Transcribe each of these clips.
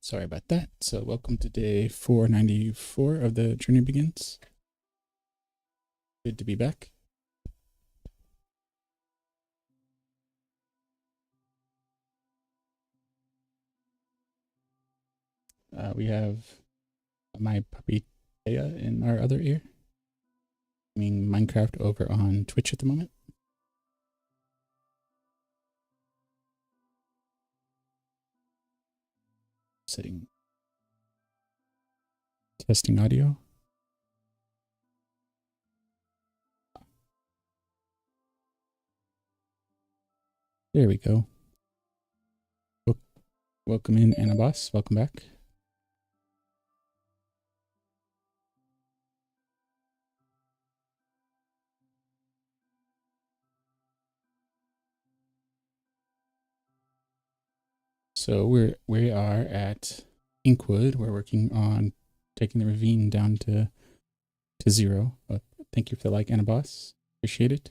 Sorry about that. So welcome to day 494 of the Journey Begins. Good to be back. We have my puppy Taya in our other ear. Playing Minecraft over on Twitch at the moment. Setting. Testing audio. There we go. Welcome in, Anna Boss. Welcome back. So we are at Inkwood. We're working on taking the ravine down to 0. Thank you for the like, Anna Boss. Appreciate it.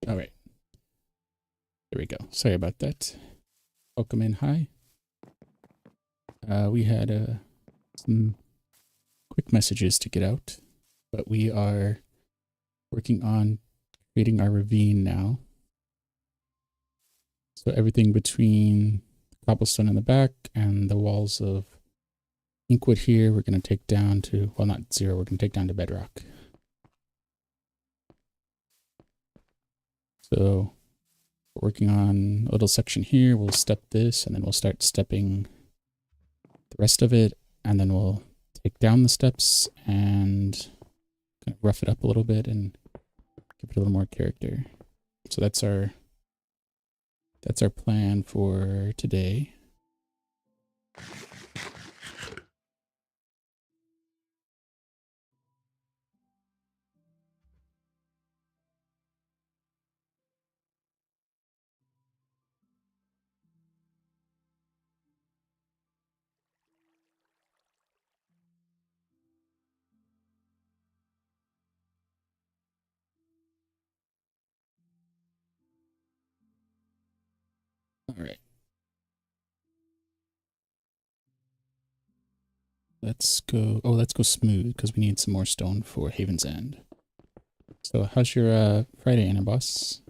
All right. There we go. Sorry about that. Welcome in. Hi. We had some quick messages to get out, but we are working on creating our ravine now. So everything between cobblestone in the back and the walls of Inkwood here, we're going to take down to, well, not 0, we're going to take down to bedrock. So we're working on a little section here. We'll step this and then we'll start stepping the rest of it. And then we'll take down the steps and kind of rough it up a little bit and give it a little more character. So that's our plan for today. All right. Let's go smooth because we need some more stone for Haven's End. So how's your Friday, Anna Boss?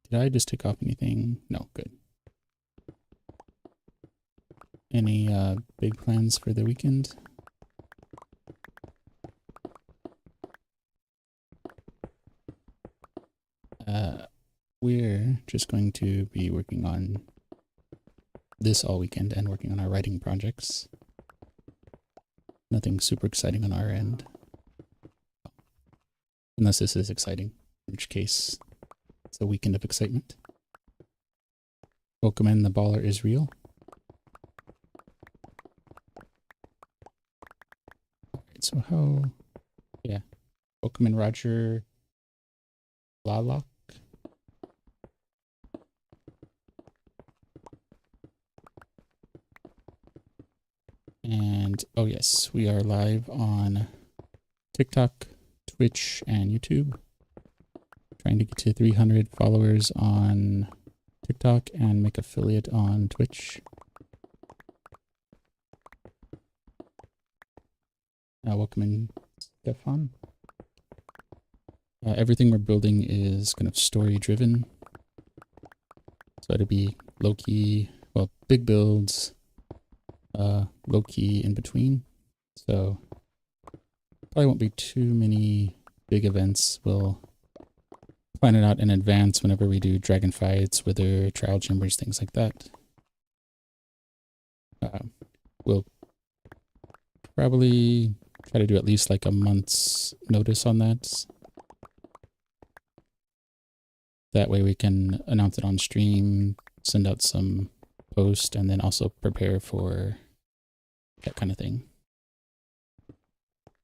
Did I just take off anything? No, good. Any big plans for the weekend? We're just going to be working on this all weekend and working on our writing projects. Nothing super exciting on our end. Unless this is exciting, in which case it's a weekend of excitement. Welcome in, the baller is real. Alright, so how... Yeah. Welcome in, Roger Lalock. And, oh yes, we are live on TikTok, Twitch, and YouTube. Trying to get to 300 followers on TikTok and make affiliate on Twitch. Welcome in, Stefan. Everything we're building is kind of story driven. So it'll be low-key, well, big builds, low-key in between. So probably won't be too many big events. We'll plan it out in advance whenever we do dragon fights, wither, trial chambers, things like that. We'll probably try to do at least like a month's notice on that. That way we can announce it on stream, send out some post, and then also prepare for that kind of thing.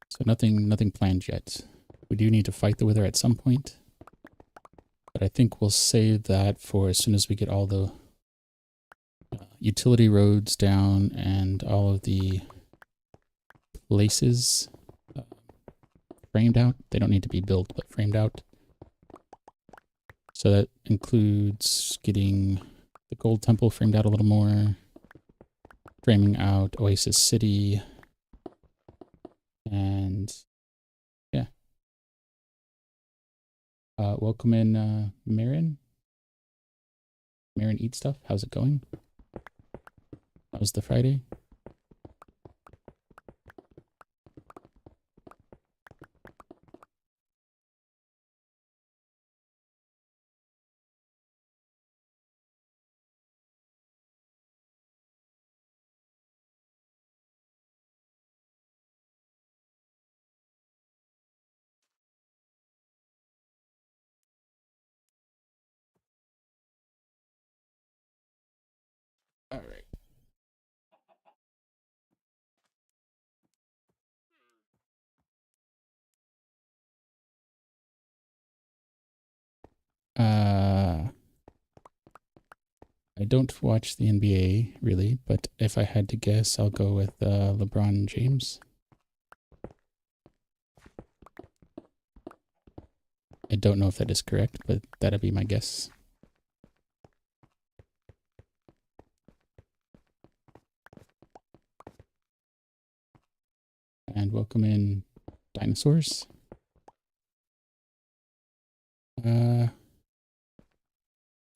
So nothing planned yet. We do need to fight the wither at some point, but I think we'll save that for as soon as we get all the utility roads down and all of the places framed out. They don't need to be built, but framed out. So that includes getting the gold temple framed out a little more, framing out Oasis City, and yeah. Welcome in, Marin. Marin Eat Stuff, how's it going? How's the Friday? All right. I don't watch the NBA really, but if I had to guess, I'll go with LeBron James. I don't know if that is correct, but that'd be my guess. And welcome in, Dinosaurs.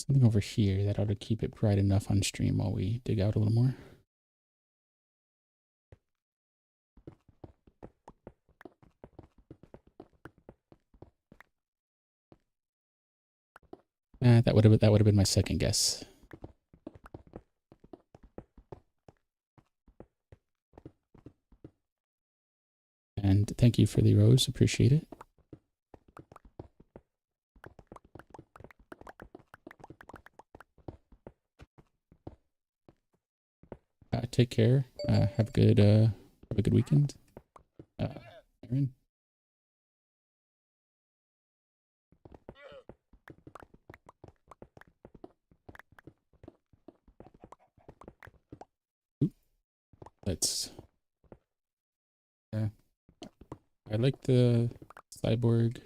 Something over here that ought to keep it bright enough on stream while we dig out a little more. That would have been my second guess. And thank you for the rose, appreciate it. Take care. Have a good weekend. Aaron. Let's. I like the Cyborg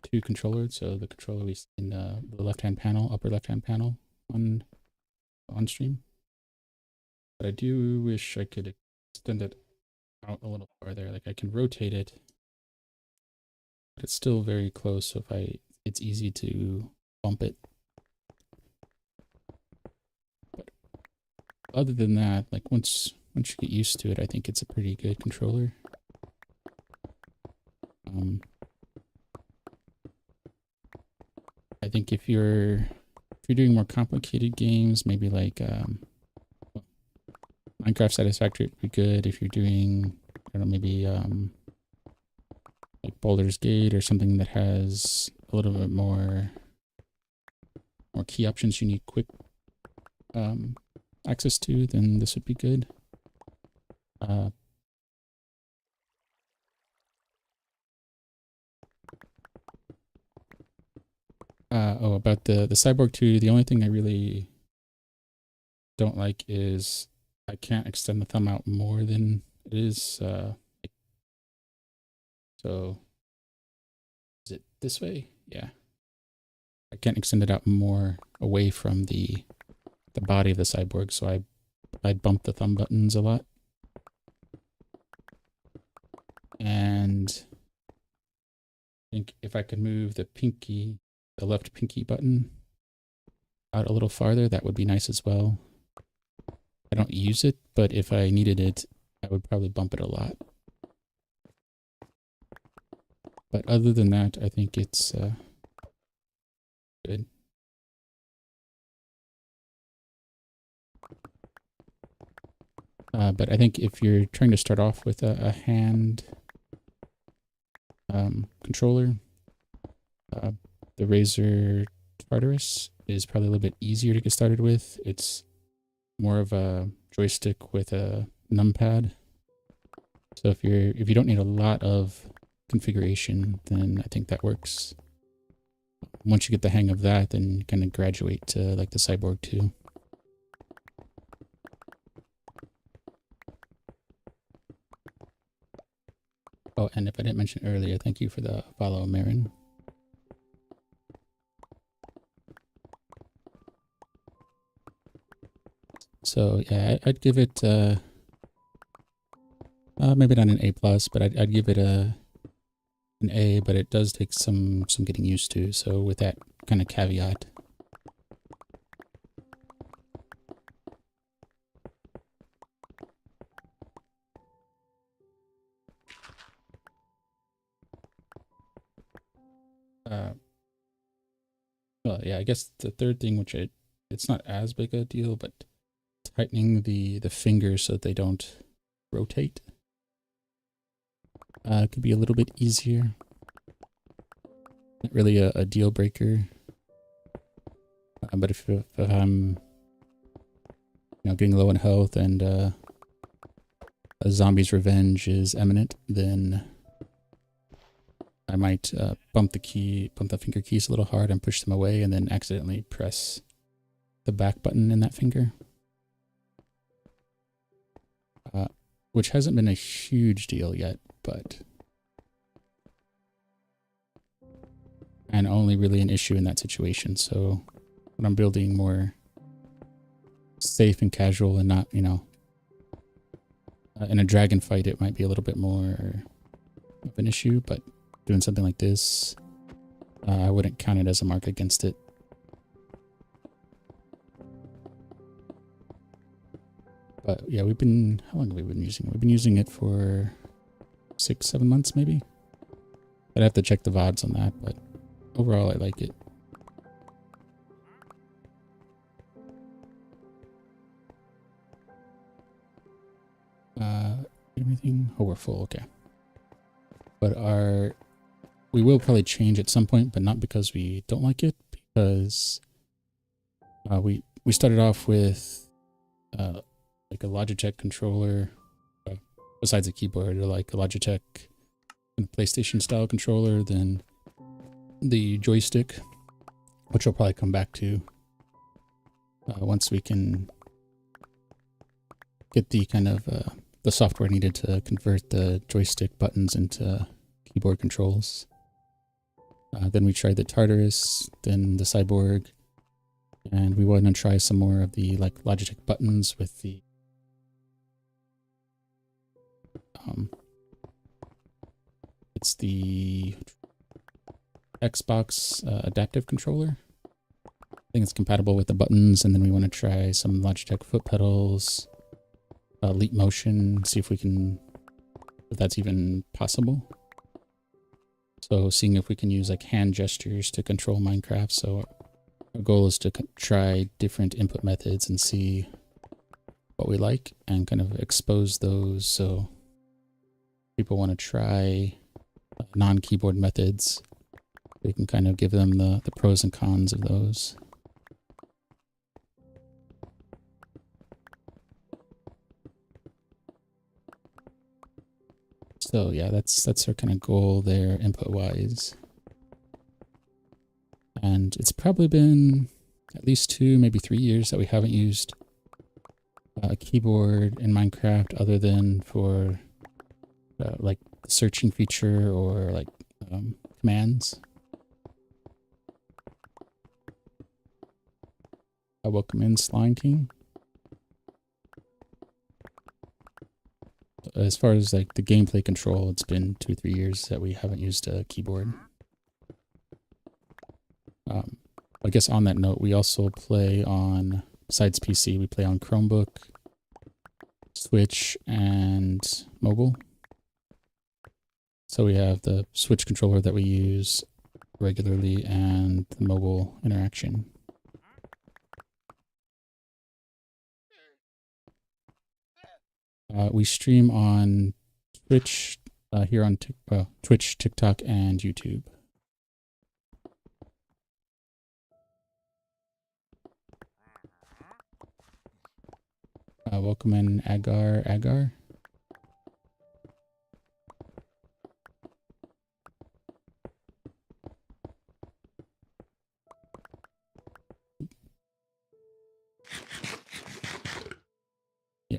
2 controller. So the controller we see in the left-hand panel, upper left-hand panel on stream. But I do wish I could extend it out a little farther. Like I can rotate it, but it's still very close. So it's easy to bump it. But other than that, like once you get used to it, I think it's a pretty good controller. I think if you're doing more complicated games, maybe like Minecraft Satisfactory would be good. If you're doing, I don't know, maybe like Baldur's Gate or something that has a little bit more key options you need quick access to, then this would be good. About the Cyborg 2, the only thing I really don't like is I can't extend the thumb out more than it is. So is it this way? Yeah. I can't extend it out more away from the body of the Cyborg, so I bump the thumb buttons a lot. And I think if I could move the left pinky button out a little farther, that would be nice as well. I don't use it, but if I needed it, I would probably bump it a lot. But other than that, I think it's good. But I think if you're trying to start off with a hand controller, the Razer Tartarus is probably a little bit easier to get started with. It's more of a joystick with a numpad. So if you don't need a lot of configuration, then I think that works. Once you get the hang of that, then you kind of graduate to like the cyborg too. Oh, and if I didn't mention earlier, thank you for the follow, Marin. So yeah, I'd give it maybe not an A plus, but I'd give it an A, but it does take some getting used to. So with that kind of caveat. Well, yeah, I guess the third thing, which it's not as big a deal, but tightening the fingers so that they don't rotate could be a little bit easier. Not really a deal breaker, but if I'm getting low in health and a zombie's revenge is imminent, then I might bump the finger keys a little hard and push them away, and then accidentally press the back button in that finger. Which hasn't been a huge deal yet, but... And only really an issue in that situation, so when I'm building more safe and casual and not, in a dragon fight, it might be a little bit more of an issue, but doing something like this, I wouldn't count it as a mark against it. But yeah, how long have we been using it? We've been using it for 6-7 months maybe. I'd have to check the VODs on that, but overall I like it. Everything? Oh, we're full, okay. But we will probably change at some point, but not because we don't like it, because we started off with like a Logitech controller, besides a keyboard, or like a Logitech PlayStation style controller, then the joystick, which we'll probably come back to once we can get the kind of the software needed to convert the joystick buttons into keyboard controls. Then we tried the Tartarus, then the Cyborg, and we want to try some more of the like Logitech buttons with the it's the Xbox adaptive controller. I think it's compatible with the buttons, and then we want to try some Logitech foot pedals, Leap Motion, see if that's even possible. So seeing if we can use like hand gestures to control Minecraft. So our goal is to try different input methods and see what we like and kind of expose those. So people want to try non-keyboard methods, we can kind of give them the pros and cons of those. So yeah, that's our kind of goal there, input-wise. And it's probably been at least 2, maybe 3 years that we haven't used a keyboard in Minecraft other than for like the searching feature or like commands. Welcome in, Slime King. As far as like the gameplay control, it's been 2-3 years that we haven't used a keyboard. I guess on that note, we also play on, besides PC, we play on Chromebook, Switch, and mobile. So we have the Switch controller that we use regularly and the mobile interaction. We stream on Twitch, here on Twitch, TikTok, and YouTube. Welcome in, Agar.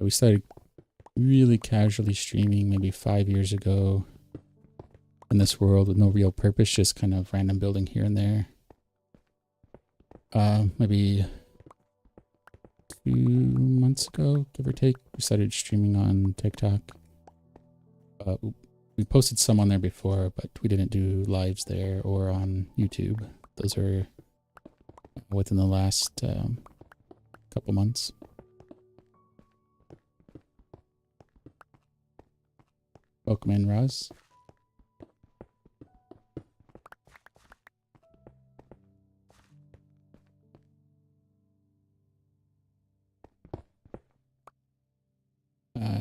We started really casually streaming maybe 5 years ago in this world with no real purpose, just kind of random building here and there. Maybe 2 months ago, give or take, we started streaming on TikTok. We posted some on there before, but we didn't do lives there or on YouTube. Those are within the last couple months. Welcome in, Roz.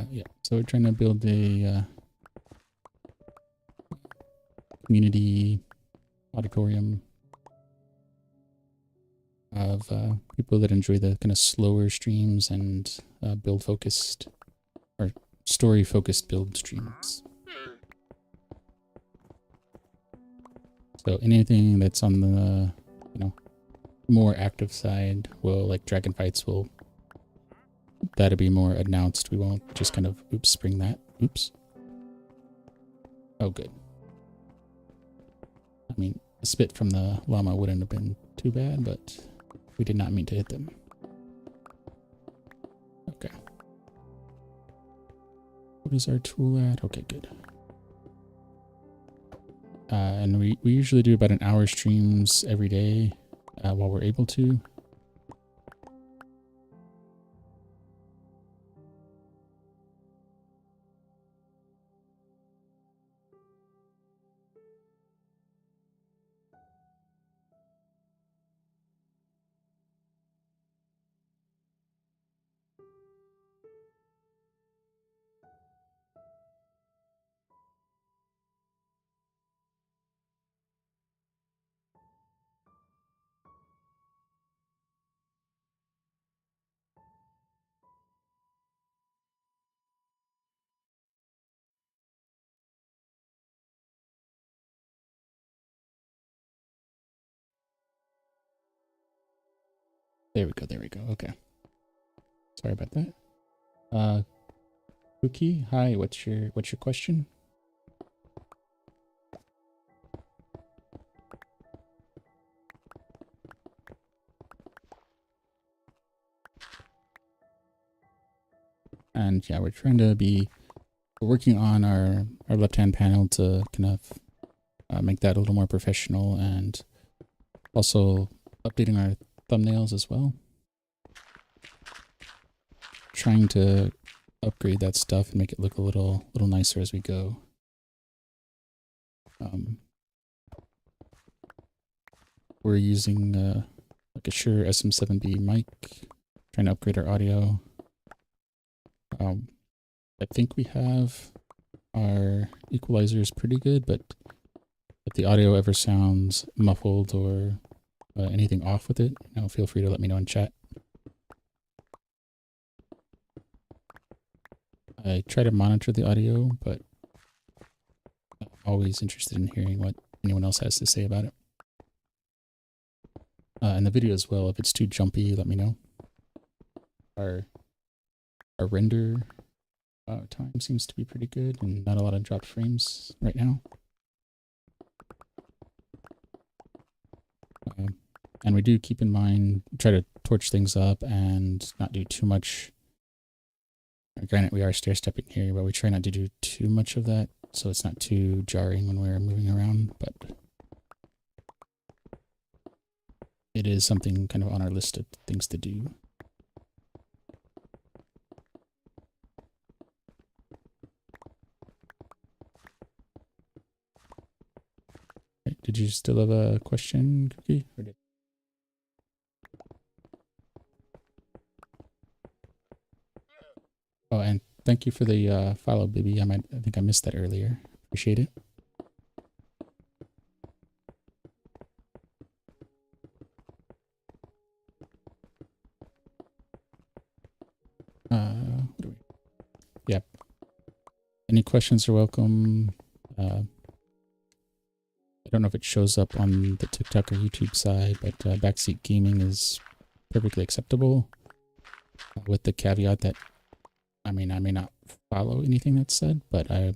Yeah, so we're trying to build a community auditorium of people that enjoy the kind of slower streams and build focused or story focused build streams. So anything that's on the, you know, more active side will, like dragon fights, will, that'll be more announced. We won't just kind of, oops, spring that. Oops. Oh, good. I mean, a spit from the llama wouldn't have been too bad, but we did not mean to hit them. Okay. What is our tool at? Okay, good. And we usually do about an hour streams every day while we're able to. There we go, there we go. Okay. Sorry about that. Cookie, hi, what's your question? And yeah, we're working on our left-hand panel to kind of make that a little more professional, and also updating our thumbnails as well. Trying to upgrade that stuff and make it look a little nicer as we go. We're using like a Shure SM7B mic, trying to upgrade our audio. I think we have our equalizers pretty good, but if the audio ever sounds muffled or anything off with it, you know, feel free to let me know in chat. I try to monitor the audio, but I'm always interested in hearing what anyone else has to say about it. And the video as well, if it's too jumpy, let me know. Our render time seems to be pretty good and not a lot of dropped frames right now. And we do keep in mind, try to torch things up and not do too much. Granted, we are stair-stepping here, but we try not to do too much of that, so it's not too jarring when we're moving around, but it is something kind of on our list of things to do. Okay, did you still have a question, Cookie? Or did... Oh, and thank you for the follow, baby. I think I missed that earlier. Appreciate it. What do we... Yeah. Any questions are welcome. I don't know if it shows up on the TikTok or YouTube side, but backseat gaming is perfectly acceptable, with the caveat that I mean, I may not follow anything that's said, but I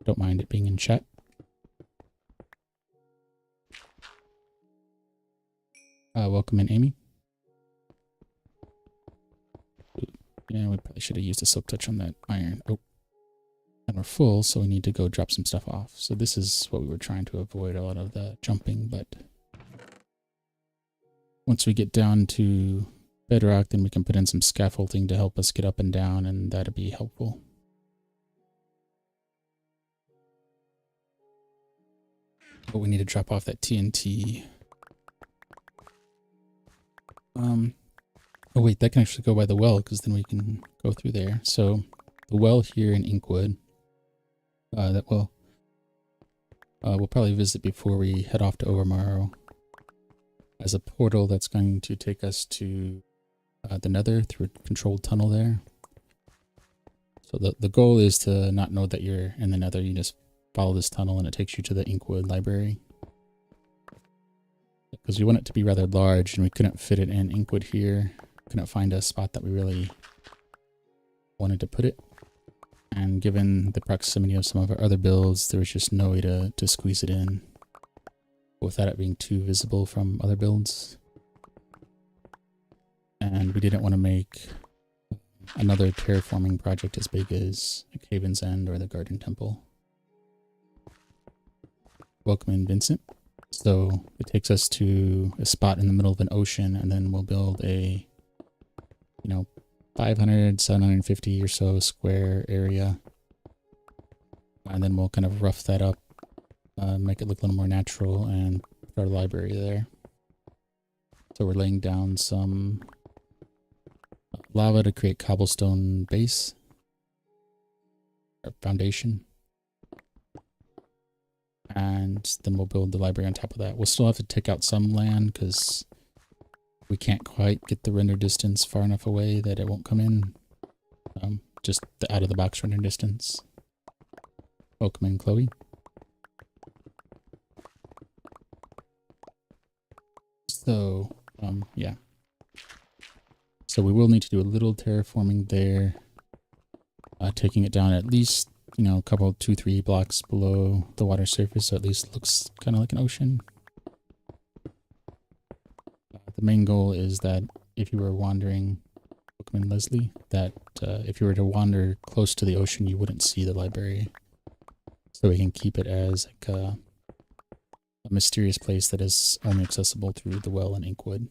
don't mind it being in chat. Welcome in, Amy. Yeah, we probably should have used a silk touch on that iron. Oh, and we're full, so we need to go drop some stuff off. So this is what we were trying to avoid, a lot of the jumping, but once we get down to bedrock, then we can put in some scaffolding to help us get up and down, and that'll be helpful. But we need to drop off that TNT. Oh wait, that can actually go by the well, because then we can go through there. So the well here in Inkwood, that we'll probably visit before we head off to Overmorrow, as a portal that's going to take us to the Nether through a controlled tunnel there. So the goal is to not know that you're in the Nether. You just follow this tunnel and it takes you to the Inkwood library. Because we want it to be rather large and we couldn't fit it in Inkwood here. Couldn't find a spot that we really wanted to put it. And given the proximity of some of our other builds, there was just no way to squeeze it in without it being too visible from other builds. And we didn't want to make another terraforming project as big as Haven's End or the Garden Temple. Welcome in, Vincent. So it takes us to a spot in the middle of an ocean, and then we'll build a, 500, 750 or so square area. And then we'll kind of rough that up, make it look a little more natural, and put our library there. So we're laying down some lava to create cobblestone base, or foundation. And then we'll build the library on top of that. We'll still have to take out some land because we can't quite get the render distance far enough away that it won't come in. Just the out of the box render distance. Welcome in, Chloe. So, yeah. So we will need to do a little terraforming there. Taking it down at least, a couple, 2-3 blocks below the water surface, so at least it looks kind of like an ocean. The main goal is that if you were wandering, welcome in, Leslie, that if you were to wander close to the ocean, you wouldn't see the library. So we can keep it as like a mysterious place that is only accessible through the well in Inkwood.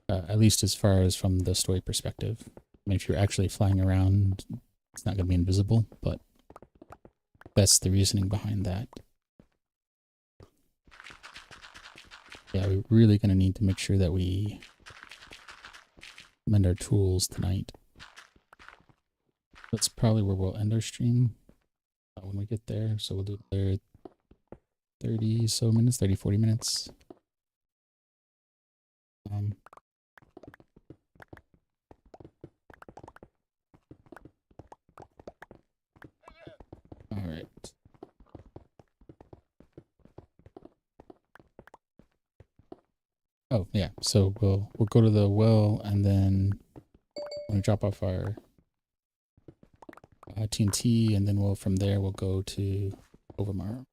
At least as far as from the story perspective. I mean, if you're actually flying around, it's not going to be invisible, but that's the reasoning behind that. Yeah, we're really going to need to make sure that we mend our tools tonight. That's probably where we'll end our stream when we get there. So we'll do there 30 so minutes, 30, 40 minutes. All right. Oh yeah, so we'll go to the well and then we'll drop off our TNT, and then from there we'll go to Overmorrow.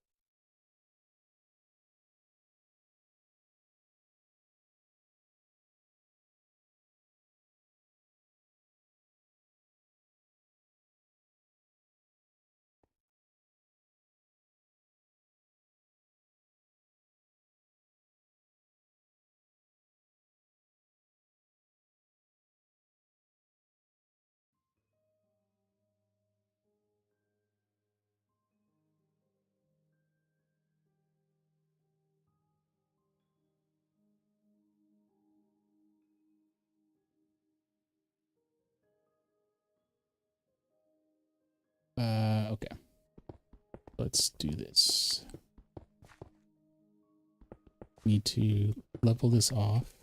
Okay. Let's do this. Need to level this off.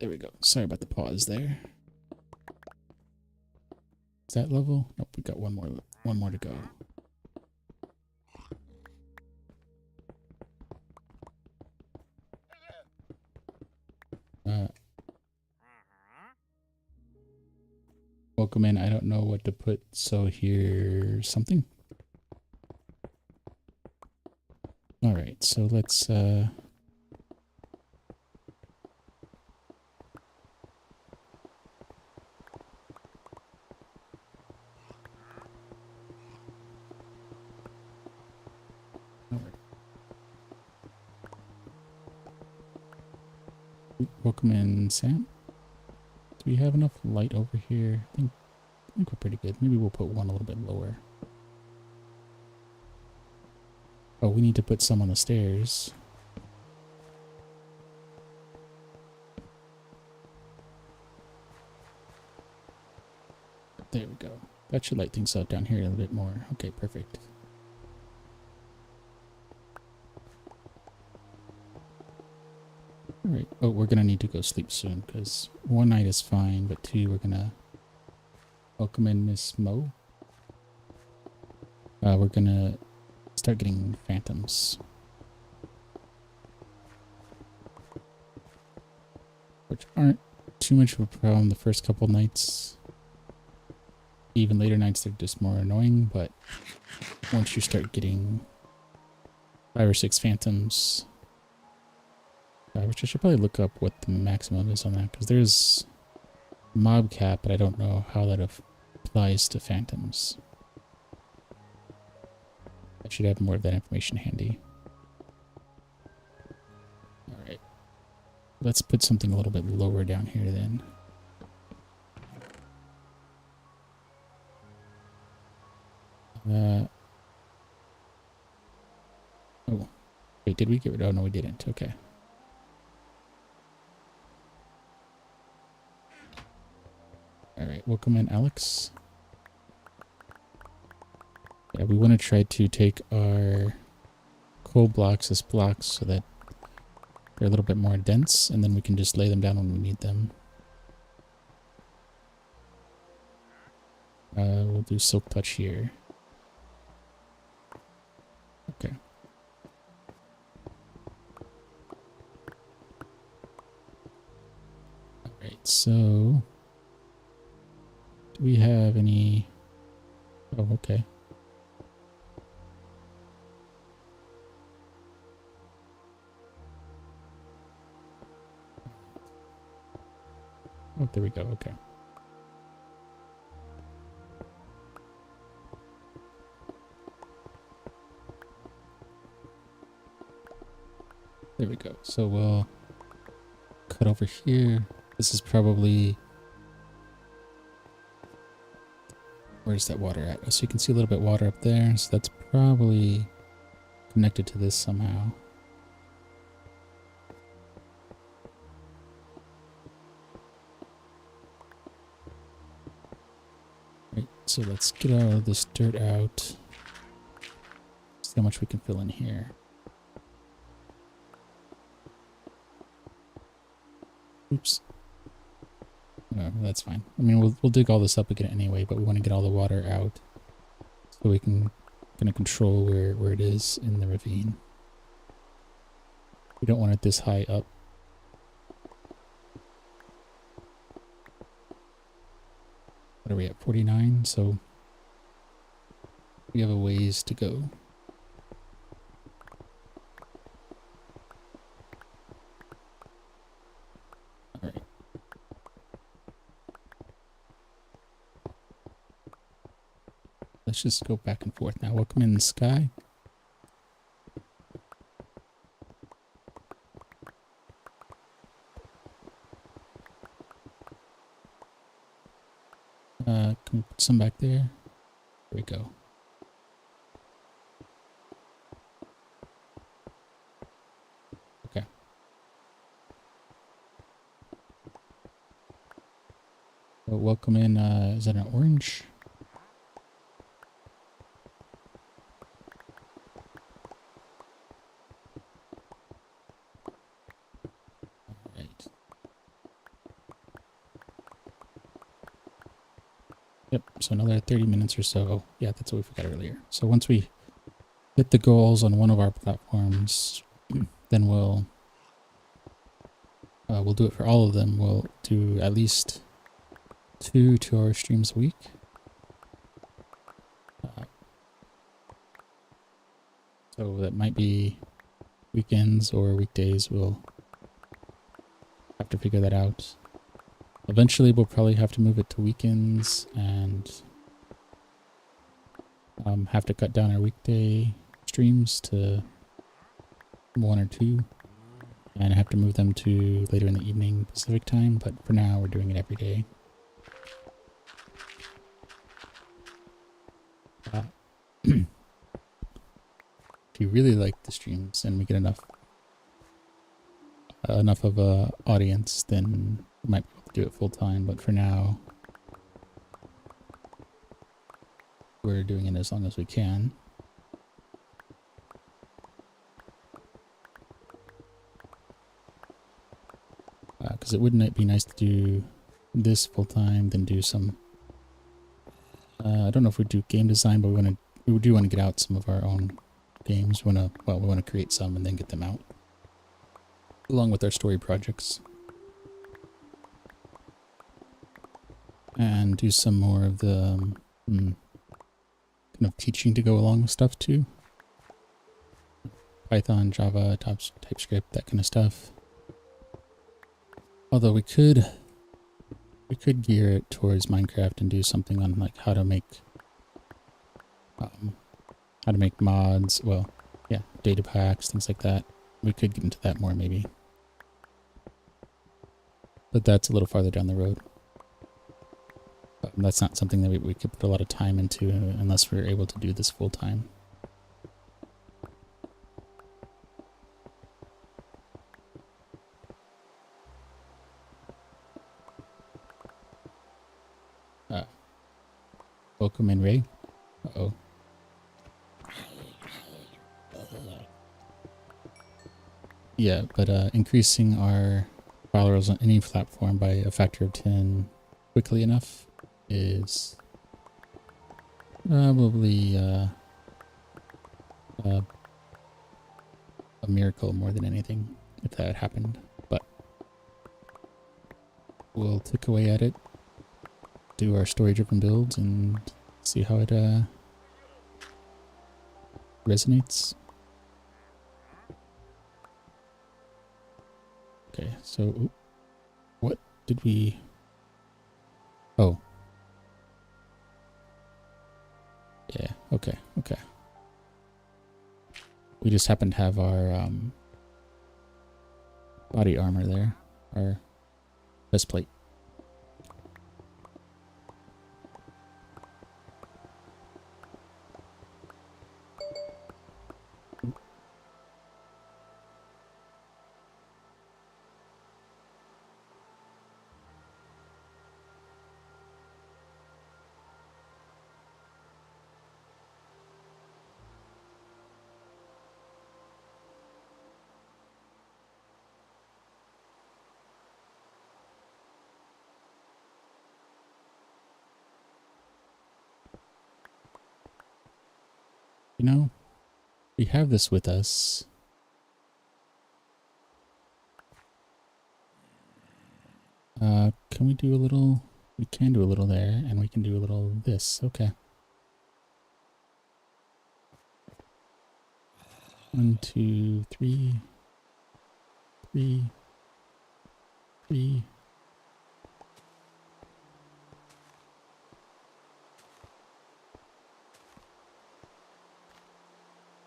There we go. Sorry about the pause there. Is that level? Nope, we got one more to go. Welcome in. I don't know what to put, so here's something. All right, so let's welcome in, Sam. Do we have enough light over here? I think we're pretty good. Maybe we'll put one a little bit lower. Oh, we need to put some on the stairs. There we go. That should light things up down here a little bit more. Okay, perfect. Alright. Oh, we're gonna need to go sleep soon, because one night is fine, but two, we're gonna welcome in Miss Mo. We're gonna start getting phantoms. Which aren't too much of a problem the first couple nights. Even later nights, they're just more annoying, but once you start getting 5 or 6 phantoms, which I should probably look up what the maximum is on that, because there's mob cap, but I don't know how that applies to phantoms. I should have more of that information handy. Alright. Let's put something a little bit lower down here then. Oh. Wait, did we get rid of... Oh, no, we didn't. Okay. Alright, welcome in, Alex. Yeah, we want to try to take our coal blocks as blocks so that they're a little bit more dense, and then we can just lay them down when we need them. We'll do silk touch here. Okay. Alright, so... do we have any... Oh, okay. Oh, there we go, okay. There we go. So we'll cut over here. This is probably... where's that water at? So you can see a little bit water up there. So that's probably connected to this somehow. Right, so let's get all of this dirt out. See how much we can fill in here. Oops. No, that's fine. I mean, we'll dig all this up again anyway, but we want to get all the water out so we can kind of control where it is in the ravine. We don't want it this high up. What are we at? 49, so we have a ways to go. Alright. Let's just go back and forth now. Welcome in the sky. Can we put some back there? There we go. Okay. Well, welcome in, is that an orange? Alright. Yep, so another 30 minutes or so. Oh, yeah, that's what we forgot earlier. So once we hit the goals on one of our platforms, then we'll do it for all of them. We'll do at least 2 2-hour streams a week. So that might be weekends or weekdays. We'll have to figure that out. Eventually, we'll probably have to move it to weekends and have to cut down our weekday streams to 1 or 2 and have to move them to later in the evening Pacific time. But for now, we're doing it every day. If you really like the streams and we get enough of a audience, then we might be able to do it full time. But for now, we're doing it as long as we can. Because it wouldn't it be nice to do this full time, then do some. I don't know if we do game design, but we do want to get out some of our own games. We want to create some and then get them out, along with our story projects, and do some more of the kind of teaching to go along with stuff too. Python, Java, TypeScript, that kind of stuff. Although we could gear it towards Minecraft and do something on like how to make mods. Well, yeah, data packs, things like that. We could get into that more maybe, but that's a little farther down the road. That's not something that we could put a lot of time into unless we're able to do this full time. Welcome in, Ray. Uh-oh. Yeah, but increasing our file rolls on any platform by a factor of 10 quickly enough is probably a miracle more than anything if that happened. But we'll tick away at it, do our story-driven builds, and see how it resonates. Okay, so what did we... Oh. Yeah, okay. We just happen to have our body armor there, our chest plate. You know, we have this with us. Can we do a little... We can do a little there, and we can do a little this. Okay. 1, 2, 3. 3. 3.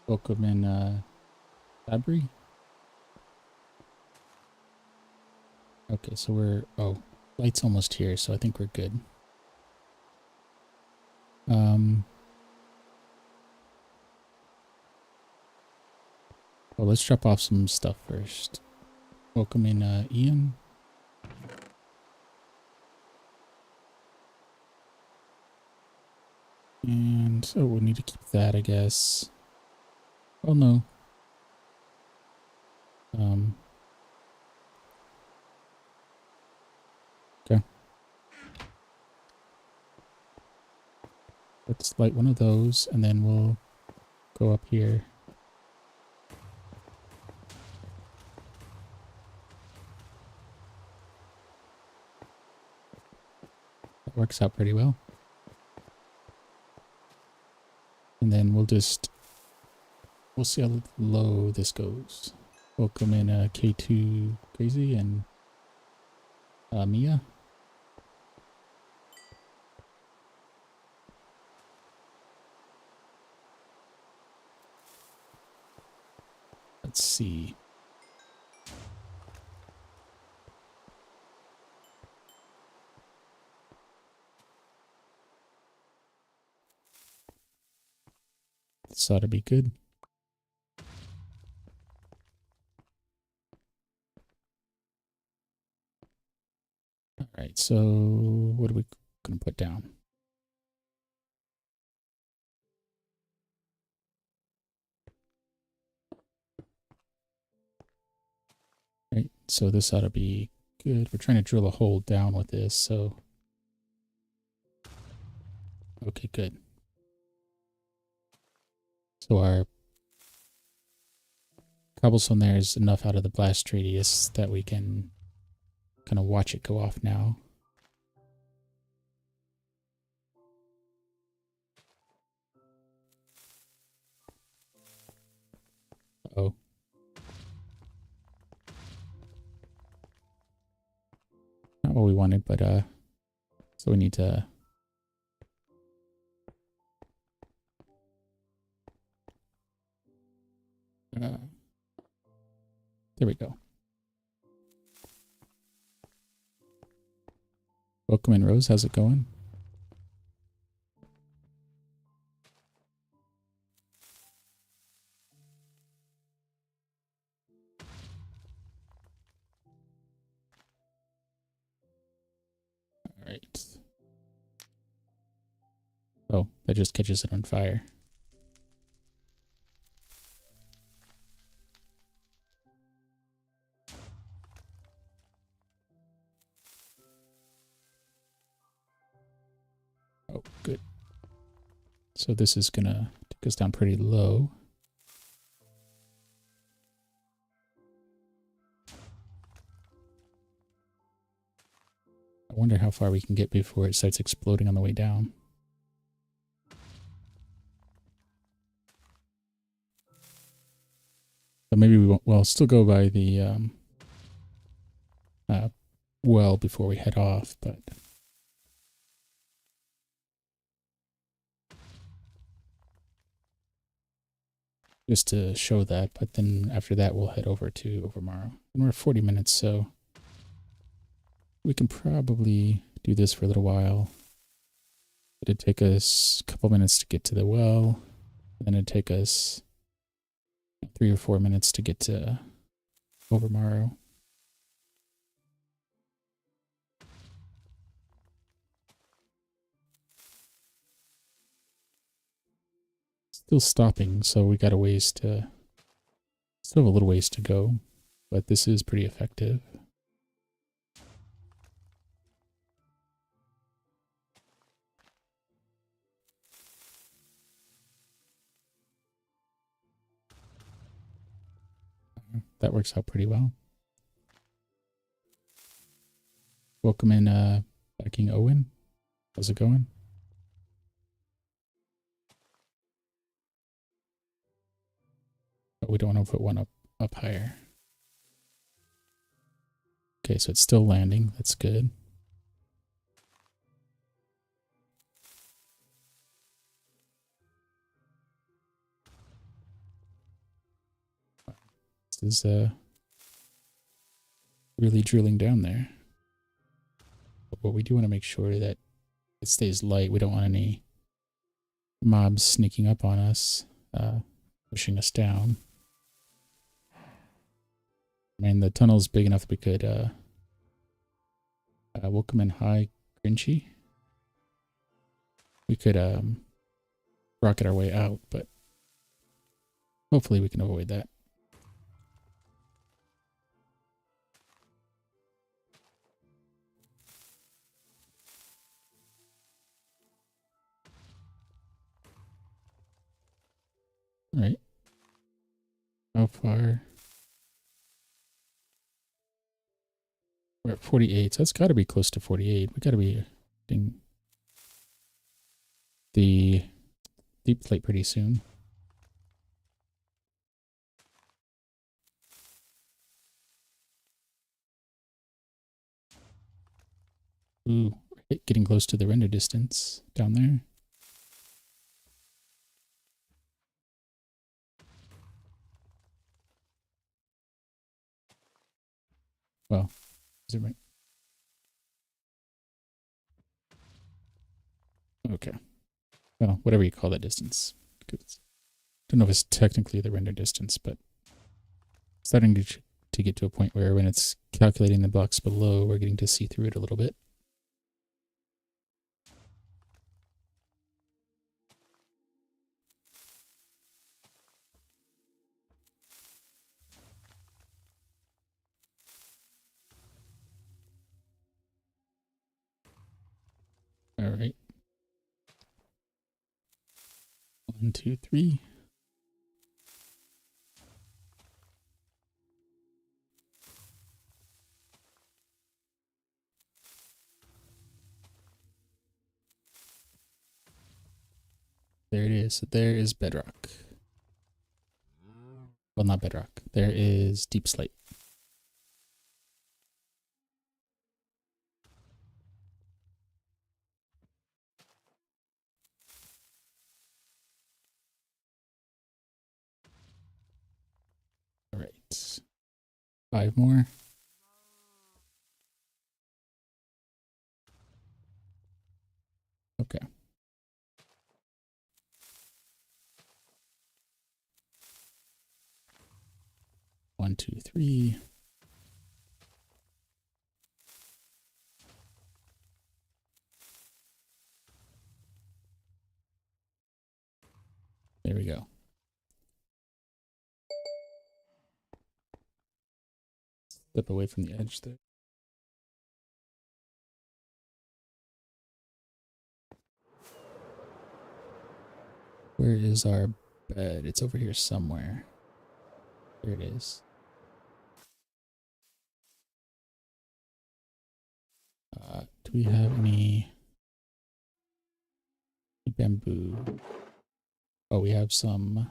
Welcome in, Fabry. Okay, so we're... Oh, light's almost here, so I think we're good. Well, let's drop off some stuff first. Welcome in, Ian. And... Oh, we need to keep that, I guess. Oh, no. Okay. Let's light one of those, and then we'll go up here. That works out pretty well. And then we'll see how low this goes. Welcome in K2 Crazy and Mia. Let's see. This ought to be good. All right, so what are we going to put down? Right, so this ought to be good. We're trying to drill a hole down with this, so... Okay, good. So our cobblestone there is enough out of the blast radius that we can kind of watch it go off now. Uh-oh. Not what we wanted, but so we need to there we go. Welcome in, Rose. How's it going? All right. Oh, that just catches it on fire. Oh, good. So this is gonna take us down pretty low. I wonder how far we can get before it starts exploding on the way down. So maybe we won't, well, still go by the well before we head off, but just to show that. But then after that, we'll head over to Overmorrow. And we're 40 minutes, so we can probably do this for a little while. It'd take us a couple minutes to get to the well, and then it'd take us 3 or 4 minutes to get to Overmorrow. Still stopping, so we got a ways to, still have a little ways to go, but this is pretty effective. That works out pretty well. Welcome in, King Owen. How's it going? But we don't want to put one up higher. Okay, so it's still landing. That's good. This is really drilling down there. But we do want to make sure that it stays light. We don't want any mobs sneaking up on us, pushing us down. I mean, the tunnel's big enough that we could welcome in high Grinchy. We could rocket our way out, but hopefully we can avoid that. Right. How far? We're at 48, so that's got to be close to 48. We got to be hitting the deep plate pretty soon. Ooh, getting close to the render distance down there. Well, is it right? Okay. Well, whatever you call that distance. Don't know if it's technically the render distance, but starting to get to a point where when it's calculating the blocks below, we're getting to see through it a little bit. All right. 1, 2, 3. There it is. There is bedrock. Well, not bedrock. There is deep slate. All right. 5 more. Okay. One, two, three. There we go. Step away from the edge there. Where is our bed? It's over here somewhere. There it is. Do we have any bamboo? Oh, we have some.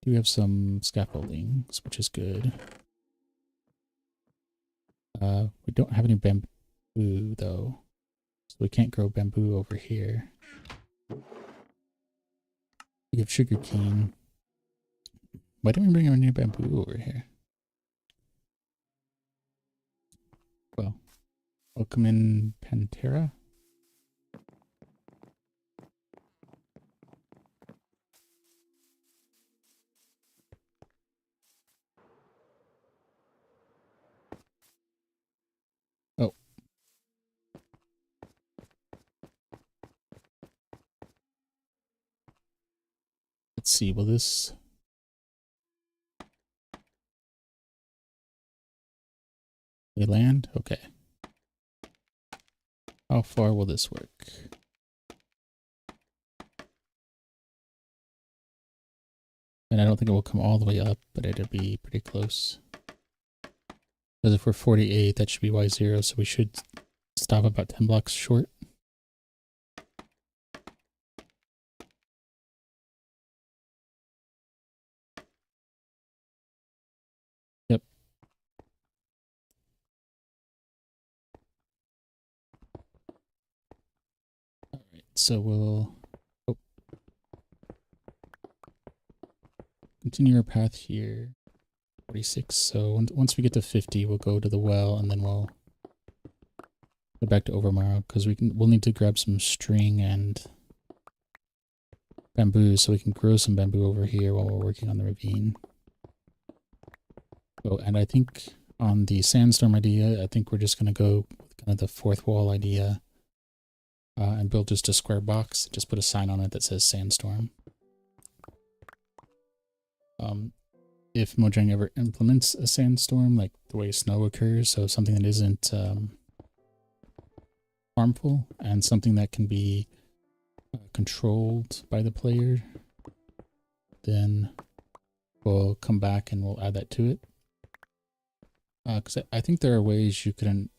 Do we have some scaffoldings, which is good. We don't have any bamboo though, so we can't grow bamboo over here. We have sugarcane. Why don't we bring any bamboo over here? Well, welcome in Pantera. Oh. Let's see, will this... They land? Okay. How far will this work? And I don't think it will come all the way up, but it'll be pretty close. Because if we're 48, that should be Y0, so we should stop about 10 blocks short. Yep. All right, so we'll continue our path here. 46. So once we get to 50, we'll go to the well, and then we'll go back to Overmorrow because we'll need to grab some string and bamboo so we can grow some bamboo over here while we're working on the ravine. Oh, and I think on the sandstorm idea, I think we're just going to go with kind of the fourth wall idea and build just a square box. Just put a sign on it that says sandstorm. If Mojang ever implements a sandstorm, like the way snow occurs, so something that isn't harmful and something that can be controlled by the player, then we'll come back and we'll add that to it. Because I think there are ways you could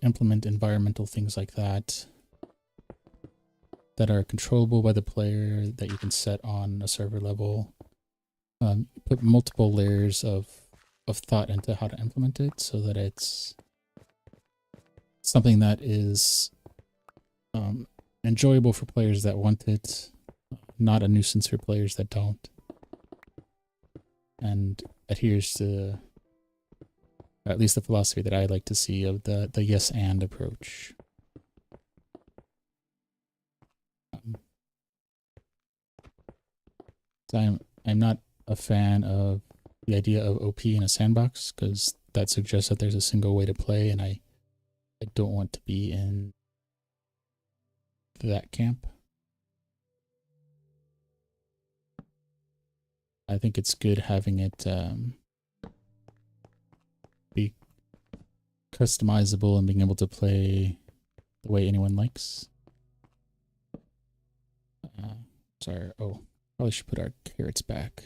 implement environmental things like that that are controllable by the player, that you can set on a server level. Put multiple layers of thought into how to implement it so that it's something that is enjoyable for players that want it, not a nuisance for players that don't, and adheres to at least the philosophy that I like to see of the yes and approach. So I'm not a fan of the idea of OP in a sandbox, because that suggests that there's a single way to play, and I don't want to be in that camp. I think it's good having it be customizable and being able to play the way anyone likes. Sorry. Oh, probably should put our carrots back.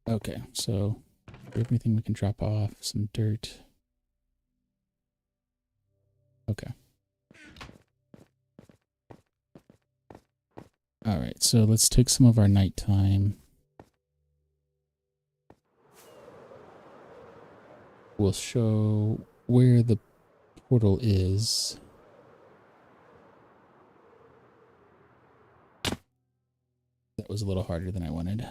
Okay, so everything we can drop off, some dirt. Okay. All right, so let's take some of our nighttime. We'll show where the portal is. That was a little harder than I wanted.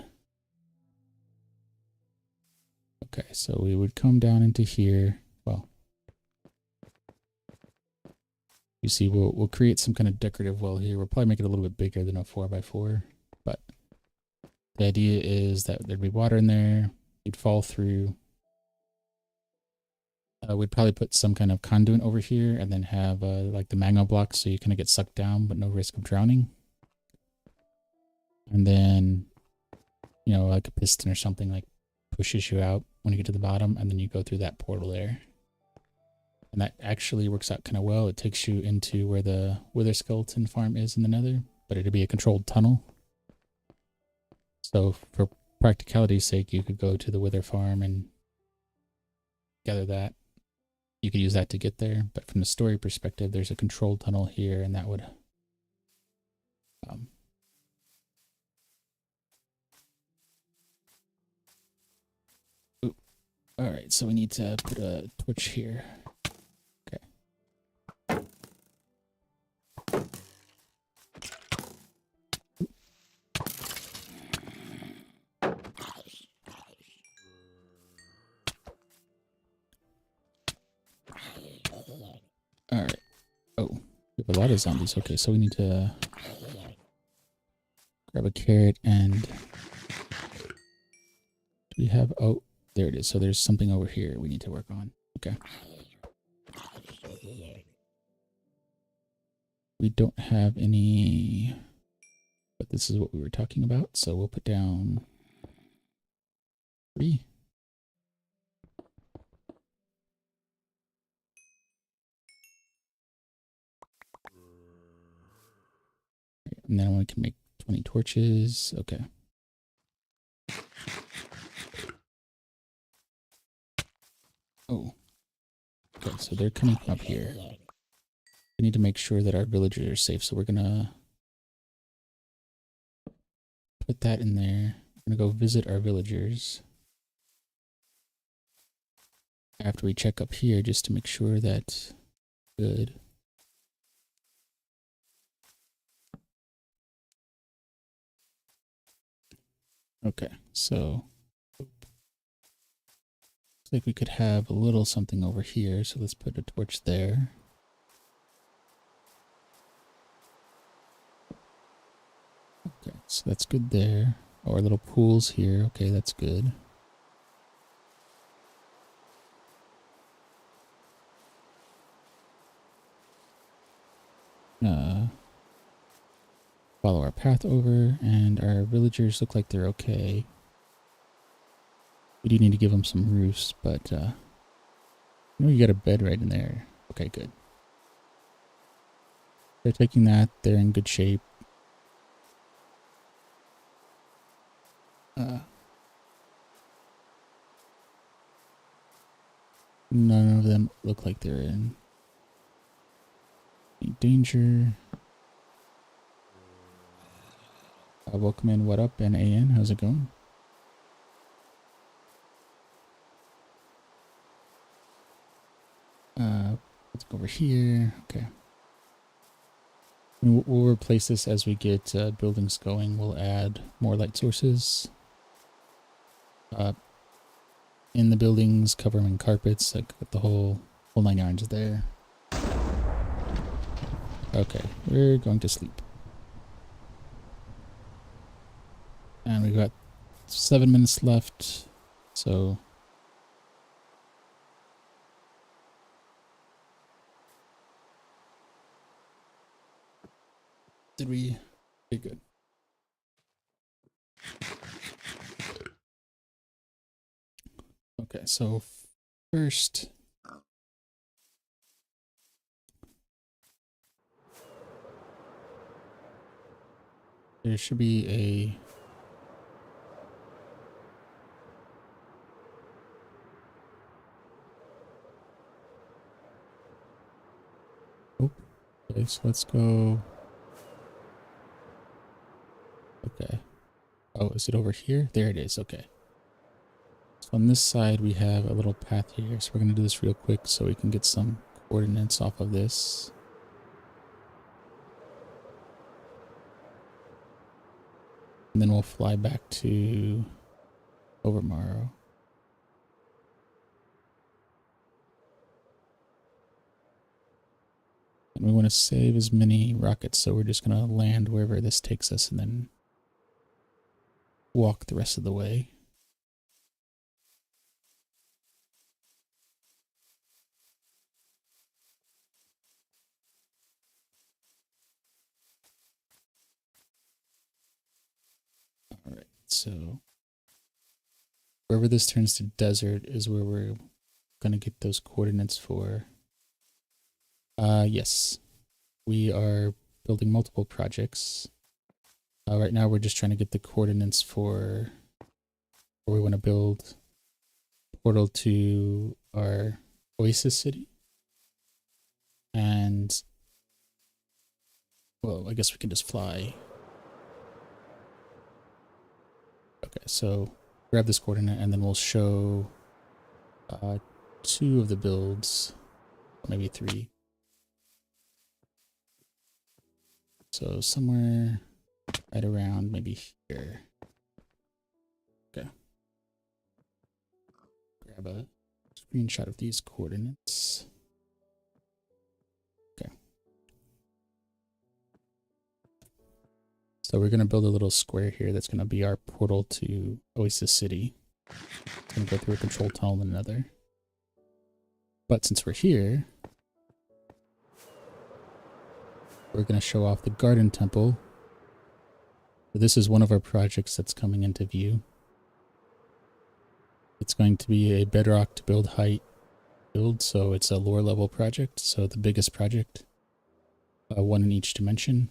Okay, so we would come down into here. Well, you see, we'll create some kind of decorative well here. We'll probably make it a little bit bigger than a 4x4, but the idea is that there'd be water in there. You'd fall through. We'd probably put some kind of conduit over here and then have like the magma blocks so you kind of get sucked down but no risk of drowning. And then, you know, like a piston or something like pushes you out when you get to the bottom, and then you go through that portal there. And that actually works out kind of well. It takes you into where the wither skeleton farm is in the nether, but it'd be a controlled tunnel. So for practicality's sake, you could go to the wither farm and gather that. You could use that to get there, but from the story perspective, there's a controlled tunnel here, and that would all right, so we need to put a torch here. Okay. All right. Oh, we have a lot of zombies. Okay, so we need to grab a carrot and do we have, oh, there it is. So there's something over here we need to work on. Okay. We don't have any, but this is what we were talking about. So we'll put down 3. And then we can make 20 torches. Okay. Oh. Okay, so they're coming from up here. We need to make sure that our villagers are safe, so we're gonna put that in there. We're gonna go visit our villagers after we check up here just to make sure that's good. Okay, so looks like we could have a little something over here, so let's put a torch there. Okay, so that's good there. Oh, our little pools here. Okay, that's good. Follow our path over, and our villagers look like they're okay. We do need to give them some roofs, but you know, you got a bed right in there. Okay, good. they're taking that. They're in good shape. None of them look like they're in any danger. Welcome in. What up, NAN? How's it going? Let's go over here. Okay. We'll replace this as we get buildings going. We'll add more light sources. In the buildings, cover them in carpets, like the whole 9 yards there. Okay, we're going to sleep. And we've got 7 minutes left, so... Did we? Okay, good. Okay, so first... There should be a... Oh, okay, so let's go... Okay. Oh, is it over here? There it is, okay. So on this side we have a little path here, so we're going to do this real quick so we can get some coordinates off of this. And then we'll fly back to Overmorrow. And we want to save as many rockets, so we're just going to land wherever this takes us and then walk the rest of the way. Alright, so wherever this turns to desert is where we're going to get those coordinates for. Yes, we are building multiple projects. Right now we're just trying to get the coordinates for where we want to build a portal to our Oasis City. And, well, I guess we can just fly. Okay, so grab this coordinate and then we'll show 2 of the builds, maybe 3. So somewhere right around maybe here. Okay. Grab a screenshot of these coordinates. Okay. So we're going to build a little square here that's going to be our portal to Oasis City. It's going to go through a control tunnel and another. But since we're here, we're going to show off the Garden Temple. So this is one of our projects that's coming into view. It's going to be a bedrock to build height build, so it's a lower level project, so the biggest project, 1 in each dimension.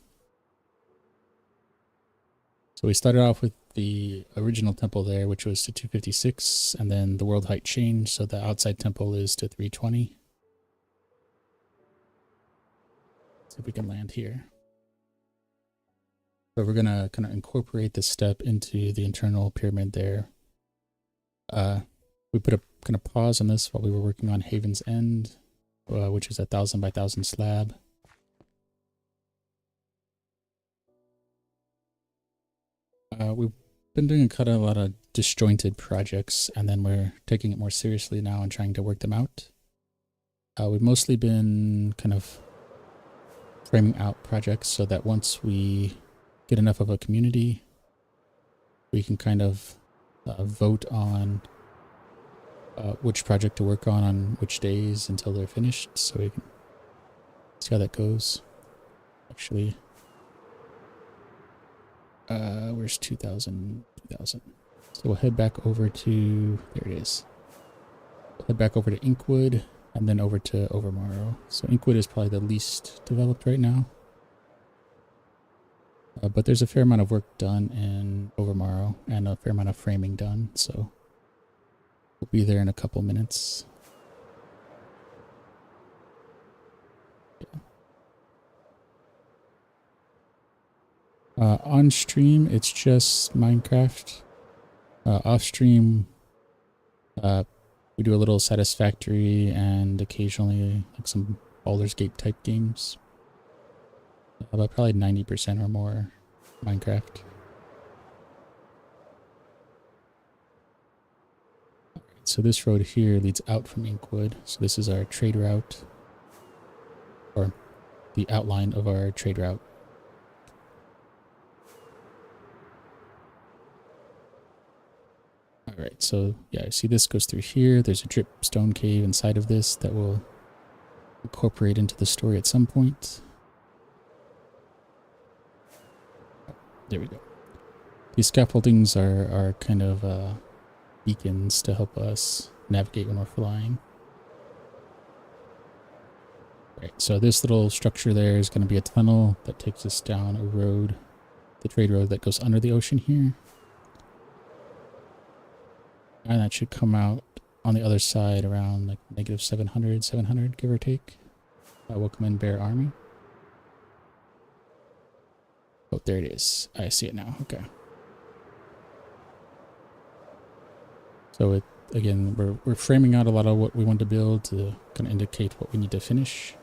So we started off with the original temple there, which was to 256, and then the world height changed, so the outside temple is to 320. See if we can land here. So we're gonna kind of incorporate this step into the internal pyramid there. We put a kind of pause on this while we were working on Haven's End, which is a 1,000 by 1,000 slab. We've been doing a lot of disjointed projects, and then we're taking it more seriously now and trying to work them out. We've mostly been kind of framing out projects so that once we get enough of a community, we can kind of vote on which project to work on which days until they're finished, so we can see how that goes. Actually, where's 2000? So we'll head back over to, there it is. We'll head back over to Inkwood and then over to Overmorrow. So Inkwood is probably the least developed right now. But there's a fair amount of work done in Overmorrow and a fair amount of framing done, so we'll be there in a couple minutes. On stream, it's just Minecraft. Off stream, we do a little Satisfactory and occasionally like some Baldur's Gate type games. But probably 90% or more Minecraft. So this road here leads out from Inkwood. So this is our trade route, or the outline of our trade route. All right, so yeah, see this goes through here. There's a drip stone cave inside of this that will incorporate into the story at some point. There we go. These scaffoldings are kind of beacons to help us navigate when we're flying. Right, so this little structure there is going to be a tunnel that takes us down a road, the trade road that goes under the ocean here. And that should come out on the other side around like negative 700, give or take. Welcome in, Bear Army. Oh, there it is. I see it now. Okay. So again, we're framing out a lot of what we want to build to kind of indicate what we need to finish.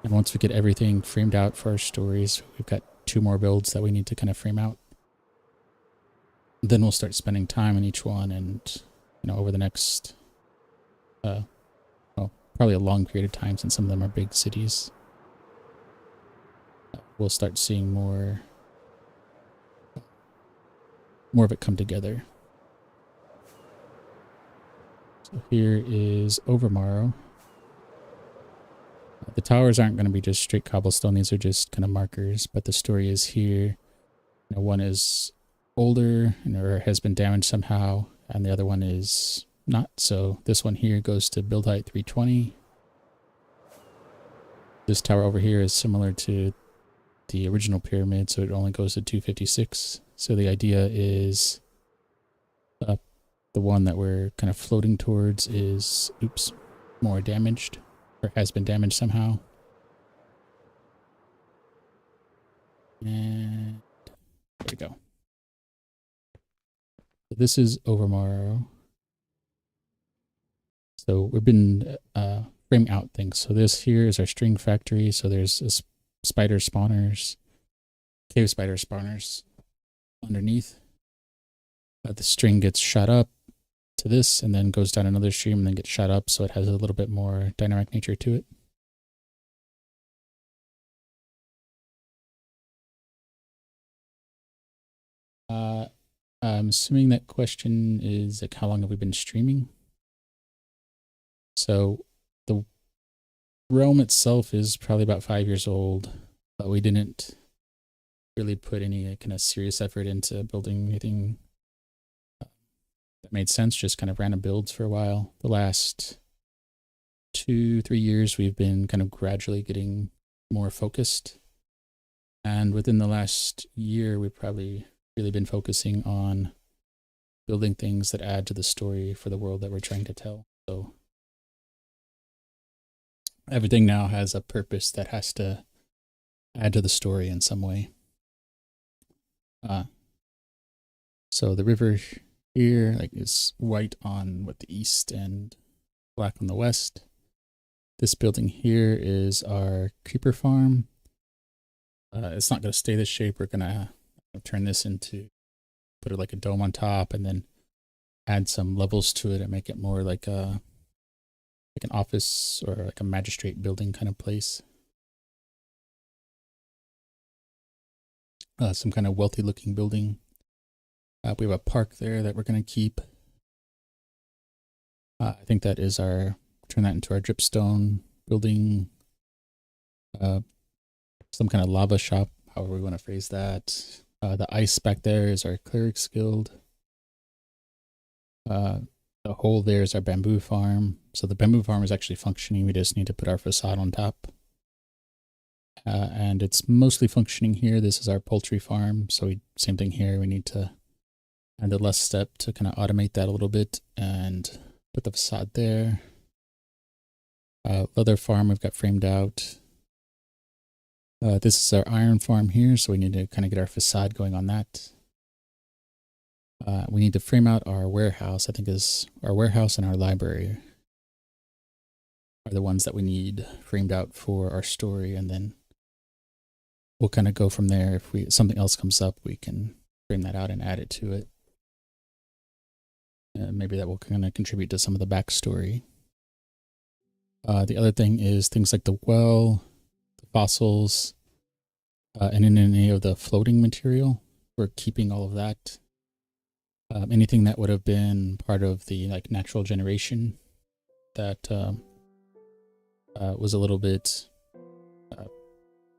And once we get everything framed out for our stories, we've got 2 more builds that we need to kind of frame out. Then we'll start spending time on each one, and over the next well, probably a long period of time, since some of them are big cities, we'll start seeing more of it come together. So here is Overmorrow. The towers aren't going to be just straight cobblestone. These are just kind of markers, but the story is here. One is older or has been damaged somehow, and the other one is not. So this one here goes to build height 320. This tower over here is similar to the original pyramid, so it only goes to 256. So the idea is the one that we're kind of floating towards is, more damaged, or has been damaged somehow. And there we go. So this is Overmorrow. So we've been framing out things. So this here is our string factory. So there's a spider spawners, cave spider spawners underneath. The string gets shot up to this and then goes down another stream and then gets shot up, so it has a little bit more dynamic nature to it. I'm assuming that question is like, how long have we been streaming? So the realm itself is probably about 5 years old, but we didn't really put any kind of serious effort into building anything that made sense, just kind of random builds for a while. The last 2-3 years, we've been kind of gradually getting more focused. And within the last year, we've probably really been focusing on building things that add to the story for the world that we're trying to tell. So everything now has a purpose that has to add to the story in some way. So the river here is white on the east and black on the west. This building here is our creeper farm. It's not going to stay this shape. We're going to turn this into, put it like a dome on top, and then add some levels to it and make it more like an office or like a magistrate building kind of place. Some kind of wealthy looking building. We have a park there that we're going to keep. I think that is turn that into our dripstone building. Some kind of lava shop, however we want to phrase that. The ice back there is our clerics guild. The hole there is our bamboo farm. So the bamboo farm is actually functioning. We just need to put our facade on top. and it's mostly functioning here. This is our poultry farm, so same thing here. We need to add the last step to kind of automate that a little bit and put the facade there. Leather farm we've got framed out. This is our iron farm here, so we need to kind of get our facade going on that. We need to frame out our warehouse. I think is our warehouse and our library are the ones that we need framed out for our story, and then we'll kind of go from there. If something else comes up, we can frame that out and add it to it. Maybe that will kind of contribute to some of the backstory. The other thing is things like the well, the fossils, and in any of the floating material. We're keeping all of that. Anything that would have been part of the like natural generation that was a little bit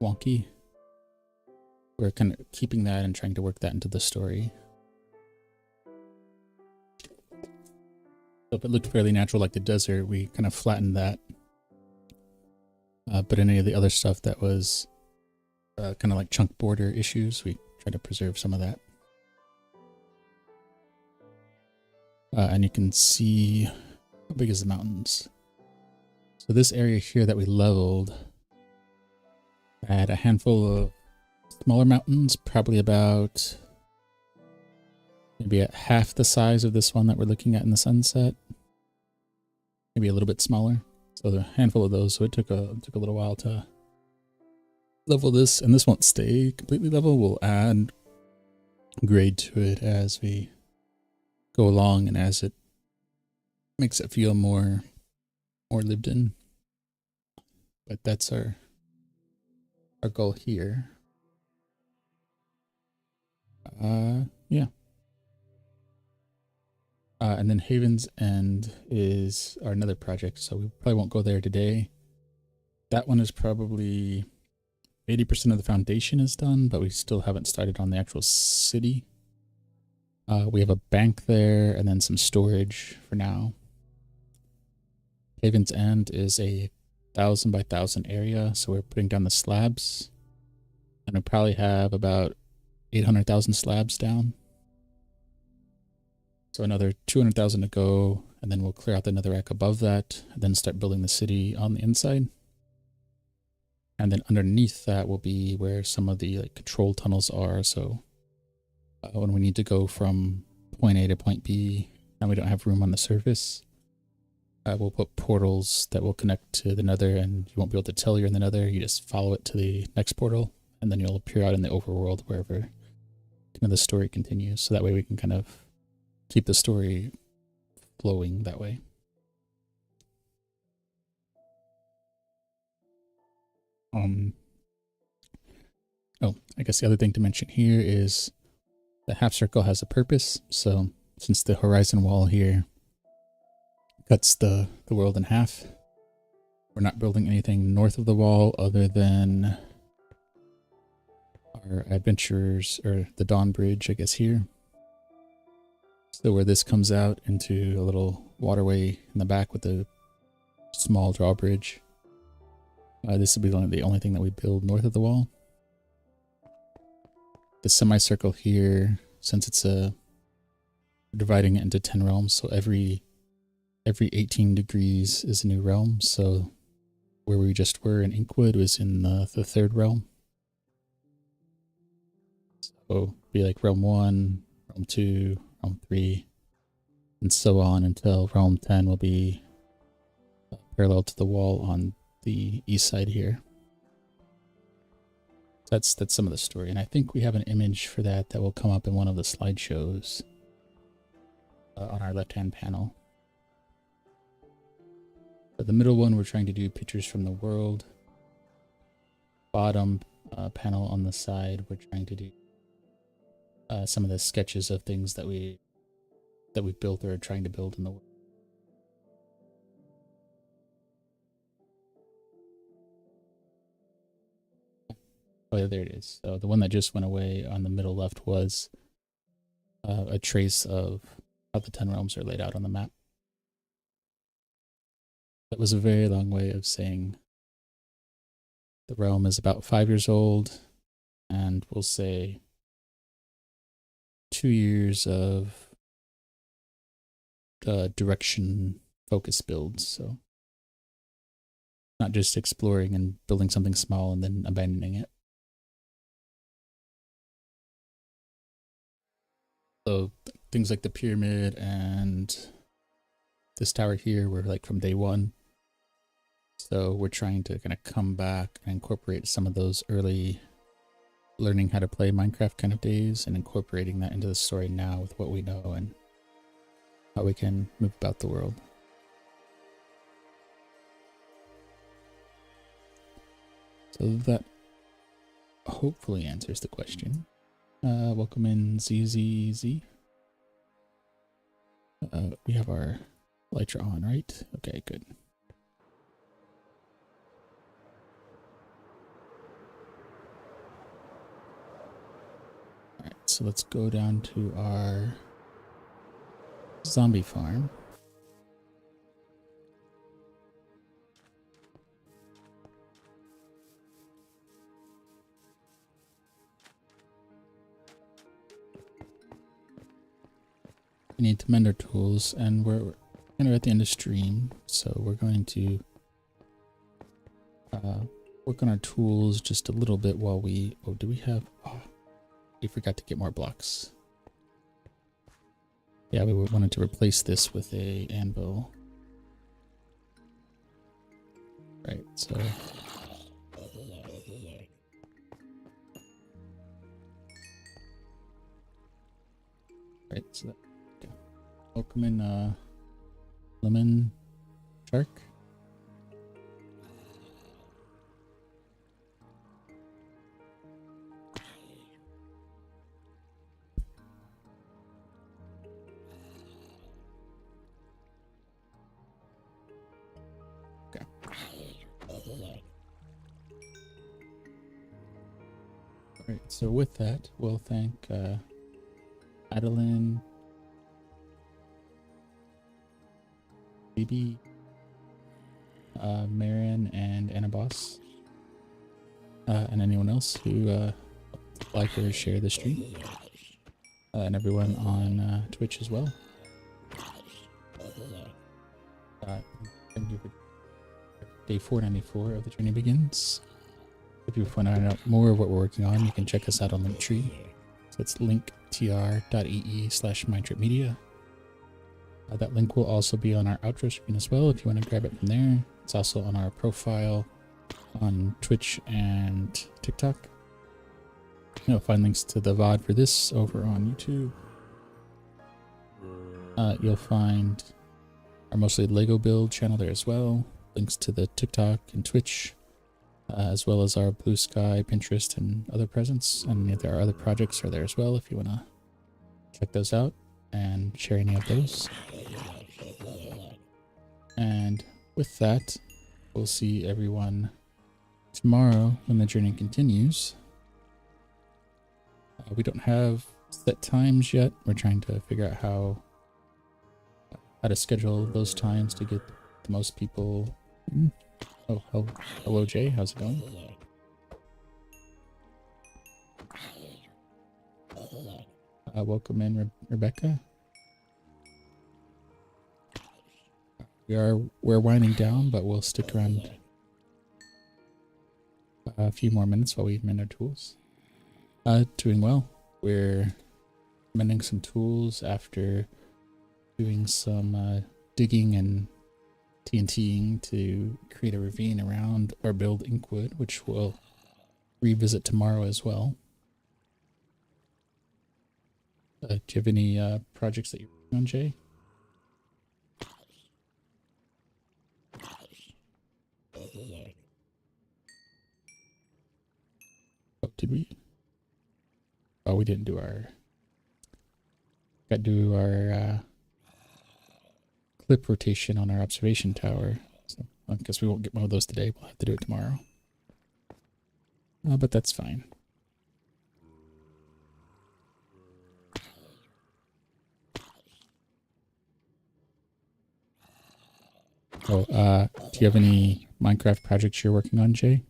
wonky. We're kind of keeping that and trying to work that into the story. So if it looked fairly natural like the desert, we kind of flattened that. But any of the other stuff that was kind of like chunk border issues, we try to preserve some of that. And you can see, how big is the mountains? So this area here that we leveled had a handful of smaller mountains, probably about maybe at half the size of this one that we're looking at in the sunset. Maybe a little bit smaller. So a handful of those. So it took a little while to level this, and this won't stay completely level. We'll add grade to it as we go along and as it makes it feel more lived in. But that's our goal here. Yeah. And then Haven's End is another project, so we probably won't go there today. That one is probably 80% of the foundation is done, but we still haven't started on the actual city. We have a bank there and then some storage for now. Haven's End is a 1,000 by 1,000 area, so we're putting down the slabs. And we probably have about 800,000 slabs down. So another 200,000 to go, and then we'll clear out the netherrack above that, and then start building the city on the inside. And then underneath that will be where some of the like control tunnels are. So when we need to go from point A to point B, and we don't have room on the surface, we'll put portals that will connect to the nether, and you won't be able to tell you're in the nether. You just follow it to the next portal, and then you'll appear out in the overworld wherever kind of the story continues. So that way we can kind of keep the story flowing that way. Oh, I guess the other thing to mention here is the half circle has a purpose. So since the horizon wall here cuts the world in half, we're not building anything north of the wall other than our adventurers, or the Dawn Bridge, I guess, here. So where this comes out into a little waterway in the back with a small drawbridge. This will be the only thing that we build north of the wall. The semicircle here, since it's dividing it into 10 realms, so every 18 degrees is a new realm. So where we just were in Inkwood was in the third realm. So be like realm 1, realm 2, realm 3, and so on until realm 10 will be parallel to the wall on the east side here. That's some of the story, and I think we have an image for that will come up in one of the slideshows on our left-hand panel. But the middle one, we're trying to do pictures from the world. Bottom panel on the side, we're trying to do some of the sketches of things that we've built or are trying to build in the world. Oh yeah, there it is. So the one that just went away on the middle left was a trace of how the 10 realms are laid out on the map. That was a very long way of saying The realm is about 5 years old, and we'll say 2 years of direction focus builds. So not just exploring and building something small and then abandoning it. So things like the pyramid and this tower here were like from day one. So we're trying to kind of come back and incorporate some of those early learning how to play Minecraft kind of days and incorporating that into the story now with what we know and how we can move about the world. So that hopefully answers the question. Welcome in ZZZ. We have our lights are on, right? Okay, good. Alright, so let's go down to our zombie farm. We need to mend our tools, and we're kind of at the end of stream, so we're going to work on our tools just a little bit while we... Oh, do we have... Oh, we forgot to get more blocks. Yeah, we wanted to replace this with a anvil. Right, so... Right, so that... Okay. Welcome in, Lemon Shark. Alright, so with that, we'll thank Adeline, Baby, Marin, and Anabos, and anyone else who like or share the stream, and everyone on Twitch as well. Thank you for day 494 of the journey begins. If you want to find out more of what we're working on, you can check us out on Linktree. So it's linktr.ee/mindtripmedia. That link will also be on our outro screen as well if you want to grab it from there. It's also on our profile on Twitch and TikTok. You'll find links to the VOD for this over on YouTube. You'll find our mostly Lego build channel there as well. Links to the TikTok and Twitch, as well as our Blue Sky, Pinterest, and other presence. And if there are other projects are there as well if you want to check those out and share any of those. And with that, we'll see everyone tomorrow when the journey continues. We don't have set times yet. We're trying to figure out how to schedule those times to get the most people in. Oh, hello Jay, how's it going? Welcome in Rebecca. We're winding down, but we'll stick around a few more minutes while we mend our tools. Doing well. We're mending some tools after doing some digging and TNTing to create a ravine around our build Inkwood, which we'll revisit tomorrow as well. Do you have any projects that you're working on, Jay? Oh, did we? Oh, we didn't do our... Got to do our clip rotation on our observation tower. So I guess we won't get one of those today. We'll have to do it tomorrow. But that's fine. Oh, do you have any Minecraft projects you're working on, Jay?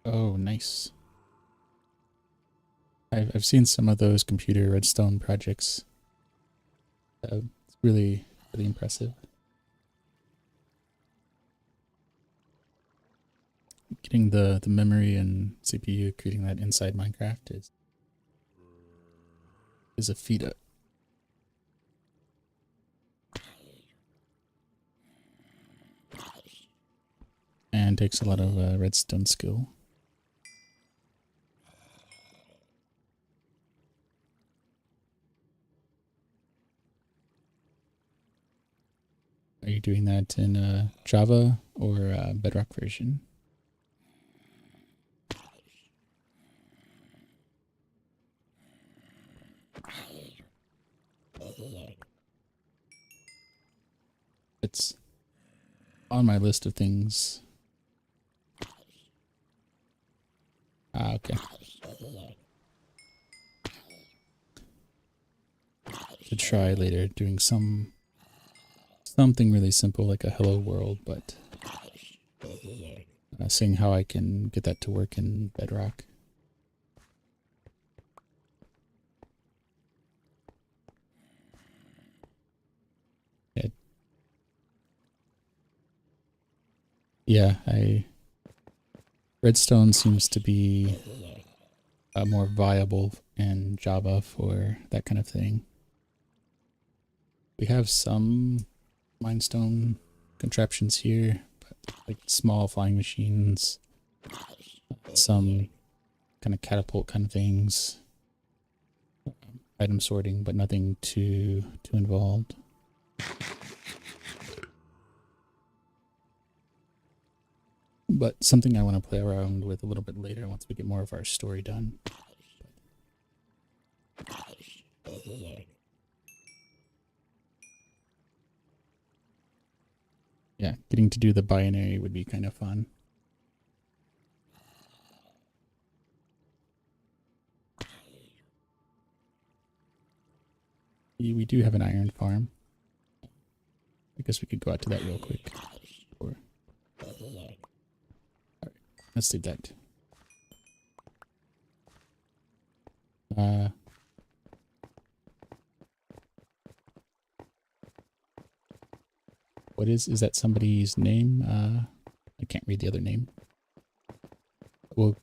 Oh, nice. I've seen some of those computer redstone projects. It's really impressive. Getting the memory and CPU, creating that inside Minecraft is a feat. And takes a lot of redstone skill. Are you doing that in Java or Bedrock version? It's on my list of things. Ah, okay. To try later doing something really simple like a hello world, but seeing how I can get that to work in Bedrock. Yeah, Redstone seems to be more viable in Java for that kind of thing. We have some limestone contraptions here, but like small flying machines, some kind of catapult kind of things, item sorting, but nothing too involved. But something I want to play around with a little bit later once we get more of our story done. Yeah, getting to do the binary would be kind of fun. We do have an iron farm. I guess we could go out to that real quick. Alright, let's do that. What is that somebody's name? I can't read the other name. We'll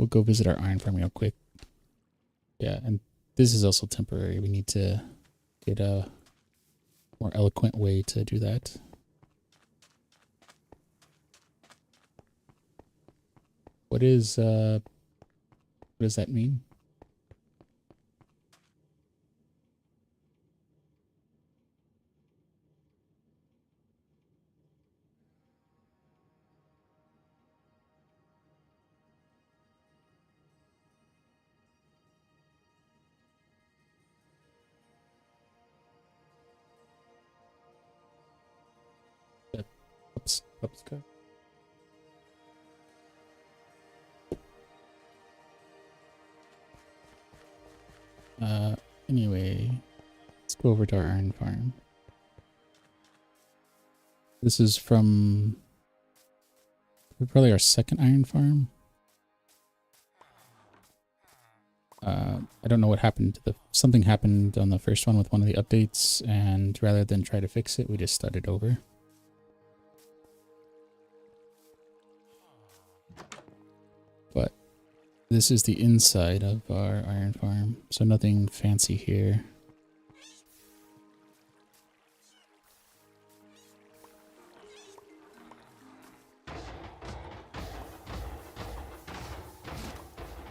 go visit our iron farm real quick. Yeah, and this is also temporary. We need to get a more eloquent way to do that. What does that mean? Oops, go. Anyway, let's go over to our iron farm. This is from probably our second iron farm. I don't know what happened. Something happened on the first one with one of the updates, and rather than try to fix it, we just started over. But this is the inside of our iron farm, so nothing fancy here.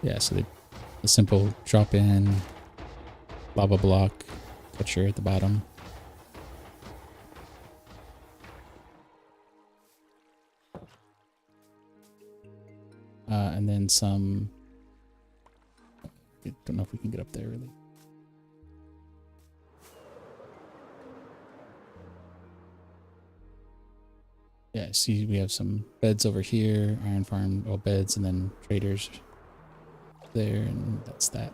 Yeah, so the simple drop in lava block catcher at the bottom. And then some, I don't know if we can get up there really. Yeah, see, we have some beds over here, iron farm, well, beds, and then traders there, and that's that.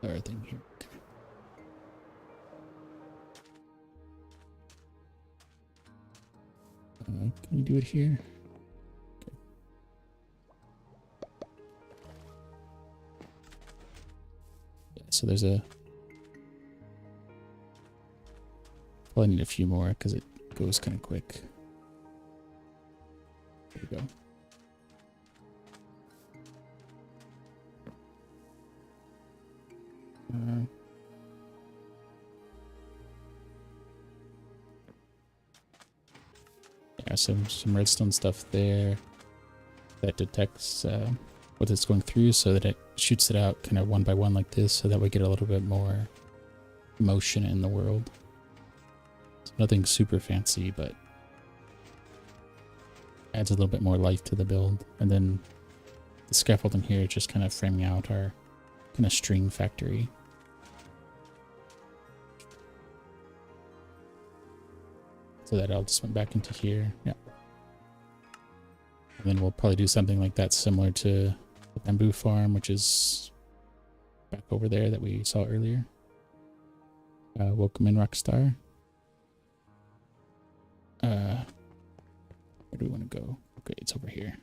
Other thing here. Okay. Can we do it here? Okay. Yeah, so there's a... Well, I need a few more because it goes kind of quick. There we go. Yeah, some redstone stuff there that detects what it's going through, so that it shoots it out kind of one by one like this, so that we get a little bit more motion in the world. It's nothing super fancy, but adds a little bit more life to the build. And then the scaffolding here is just kind of framing out our kind of string factory. So that all just went back into here. Yeah. And then we'll probably do something like that similar to the bamboo farm, which is back over there that we saw earlier. Welcome in, Rockstar. Where do we want to go? Okay, it's over here.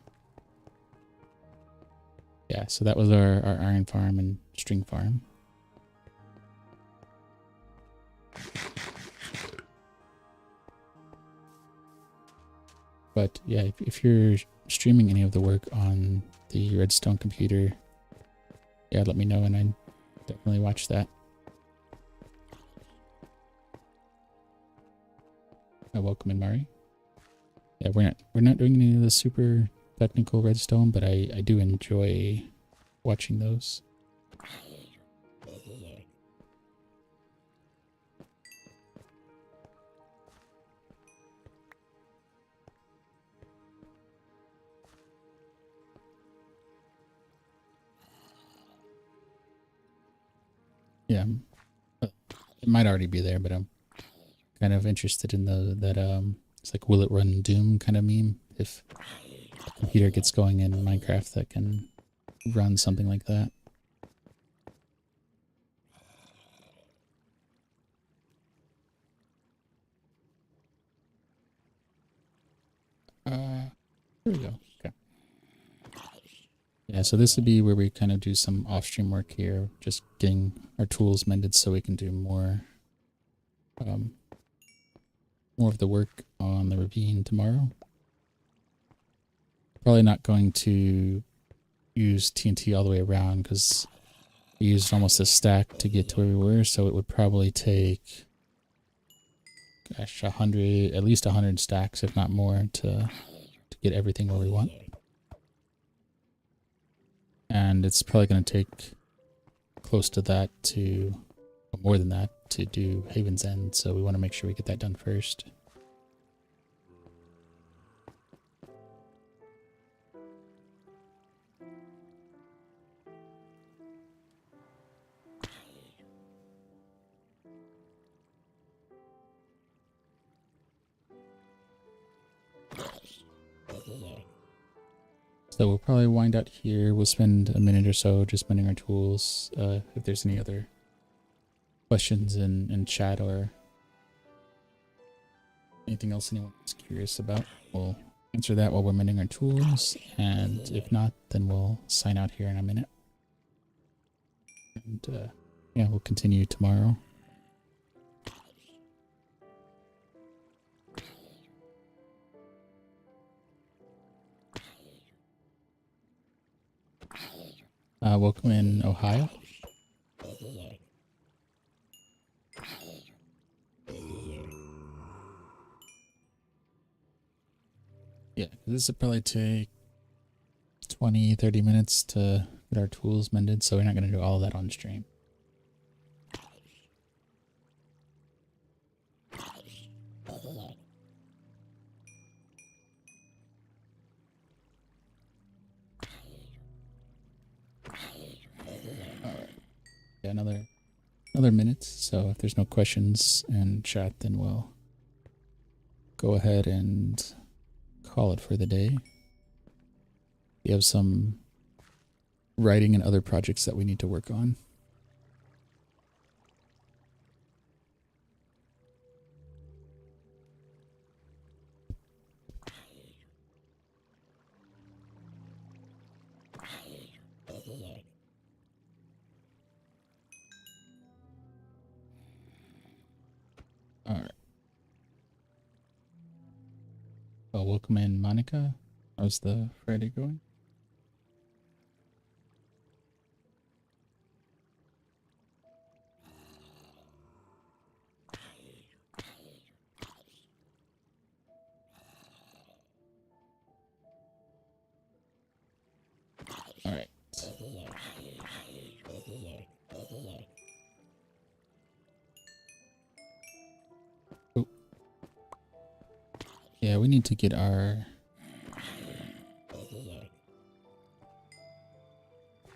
Yeah, so that was our iron farm and string farm. But yeah, if you're streaming any of the work on the Redstone computer, yeah, let me know and I'd definitely watch that. Welcome in, Mari. Yeah, we're not doing any of the super technical redstone, but I do enjoy watching those. Yeah, it might already be there, but I'm kind of interested in that it's like, will it run Doom kind of meme? If a computer gets going in Minecraft that can run something like that. There we go. Okay. Yeah, so this would be where we kind of do some off-stream work here, just getting our tools mended so we can do more of the work on the ravine tomorrow. Probably not going to use TNT all the way around because we used almost a stack to get to where we were, so it would probably take, gosh, at least 100 stacks, if not more, to get everything where we want. And it's probably going to take close to that to, or more than that, to do Haven's End, so we want to make sure we get that done first. So we'll probably wind out here. We'll spend a minute or so just mending our tools. If there's any other questions in chat or anything else anyone is curious about, we'll answer that while we're mending our tools. And if not, then we'll sign out here in a minute. And yeah, we'll continue tomorrow. Welcome in, Ohio. Yeah, this will probably take 20-30 minutes to get our tools mended, so we're not going to do all of that on stream. Yeah, another minute. So if there's no questions in chat, then we'll go ahead and call it for the day. We have some writing and other projects that we need to work on. All right. Well, welcome in, Monica. How's the Friday going? All right. Oh. Yeah, we need to get our...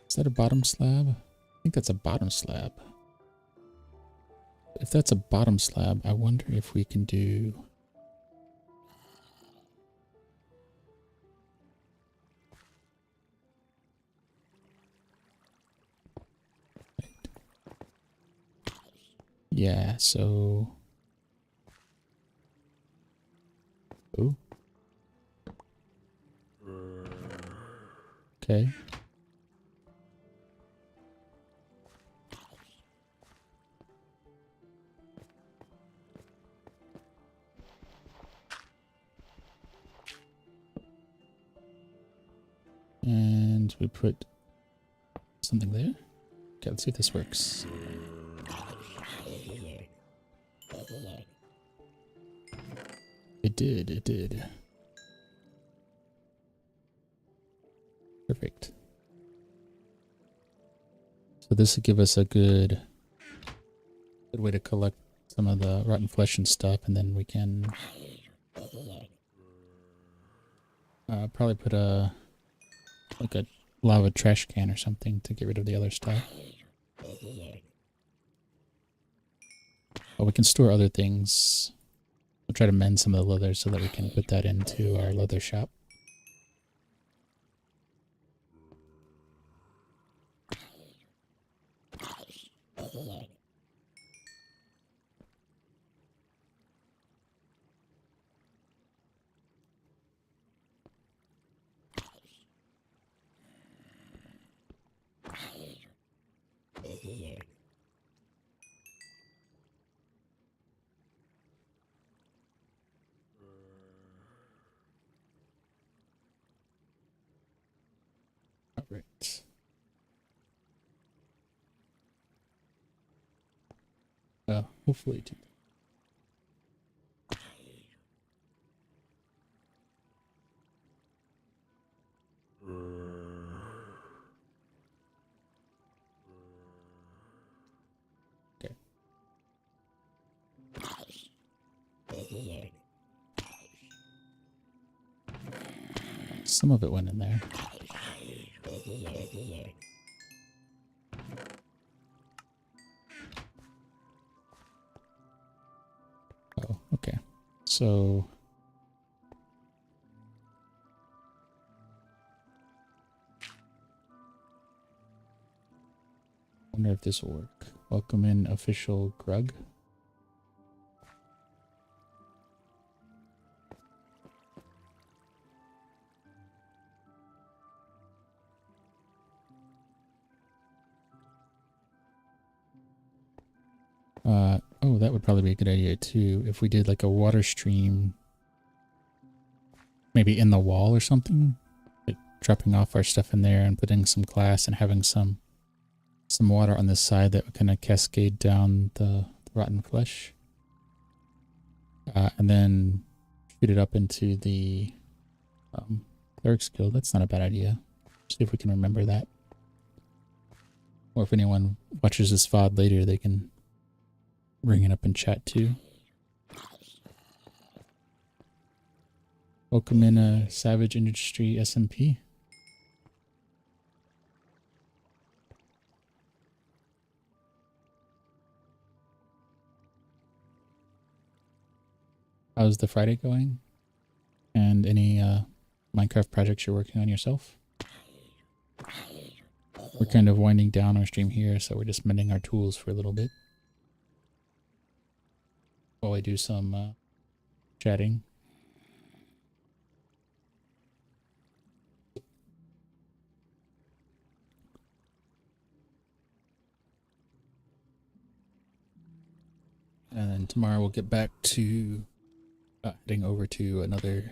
Is that a bottom slab? I think that's a bottom slab. If that's a bottom slab, I wonder if we can do... Yeah, so... Oh. Okay. And we put something there. Okay, let's see if this works. It did, it did. Perfect. So this would give us a good way to collect some of the rotten flesh and stuff, and then we can probably put a lava trash can or something to get rid of the other stuff. But we can store other things. We'll try to mend some of the leather so that we can put that into our leather shop. All right. Hopefully it. Okay. Some of it went in there. Oh, okay. So I wonder if this will work. Welcome in official Grug. Oh, that would probably be a good idea too. If we did like a water stream, maybe in the wall or something, like dropping off our stuff in there and putting some glass and having some water on this side that would kind of cascade down the rotten flesh. And then shoot it up into the Cleric's Guild. That's not a bad idea. See if we can remember that. Or if anyone watches this VOD later, they can bring it up in chat too. Welcome in Savage Industry SMP. How's the Friday going? And any Minecraft projects you're working on yourself? We're kind of winding down our stream here, so we're just mending our tools for a little bit while I do some chatting. And then tomorrow we'll get back to heading over to another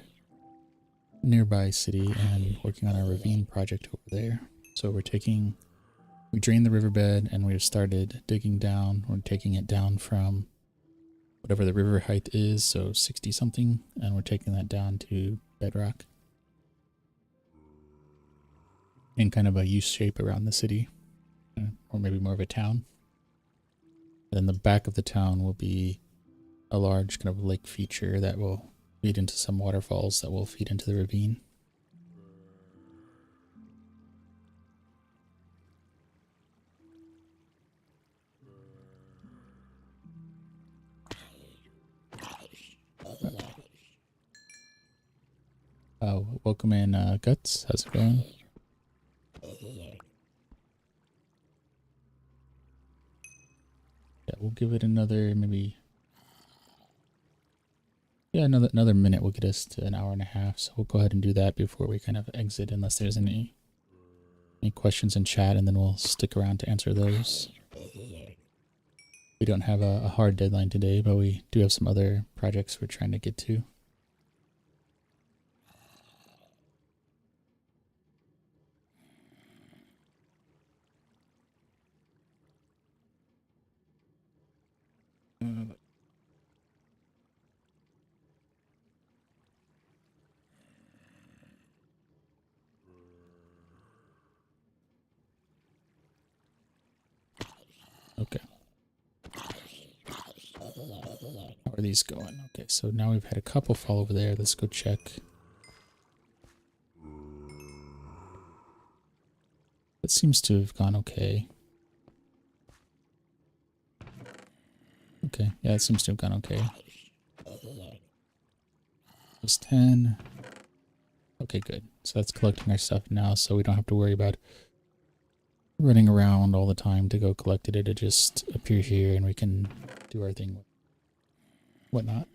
nearby city and working on our ravine project over there. So we drained the riverbed and we've started digging down. We're taking it down from whatever the river height is, so 60 something, and we're taking that down to bedrock in kind of a U shape around the city, or maybe more of a town. And then the back of the town will be a large kind of lake feature that will feed into some waterfalls that will feed into the ravine. Welcome in, Guts. How's it going? Yeah, we'll give it another maybe. Yeah, another minute will get us to an hour and a half. So we'll go ahead and do that before we kind of exit, unless there's any questions in chat, and then we'll stick around to answer those. We don't have a hard deadline today, but we do have some other projects we're trying to get to. Okay. How are these going? Okay, so now we've had a couple fall over there. Let's go check. It seems to have gone okay. Okay, yeah, it seems to have gone okay. Plus 10. Okay, good. So that's collecting our stuff now, so we don't have to worry about running around all the time to go collect it. It'll just appear here and we can do our thing, whatnot.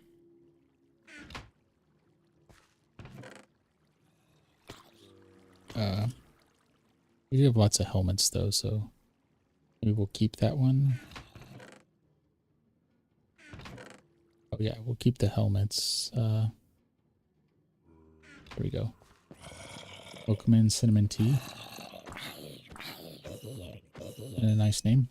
We do have lots of helmets though, so maybe we'll keep that one. Oh yeah, we'll keep the helmets. There we go. Welcome in, Cinnamon Tea. And a nice name.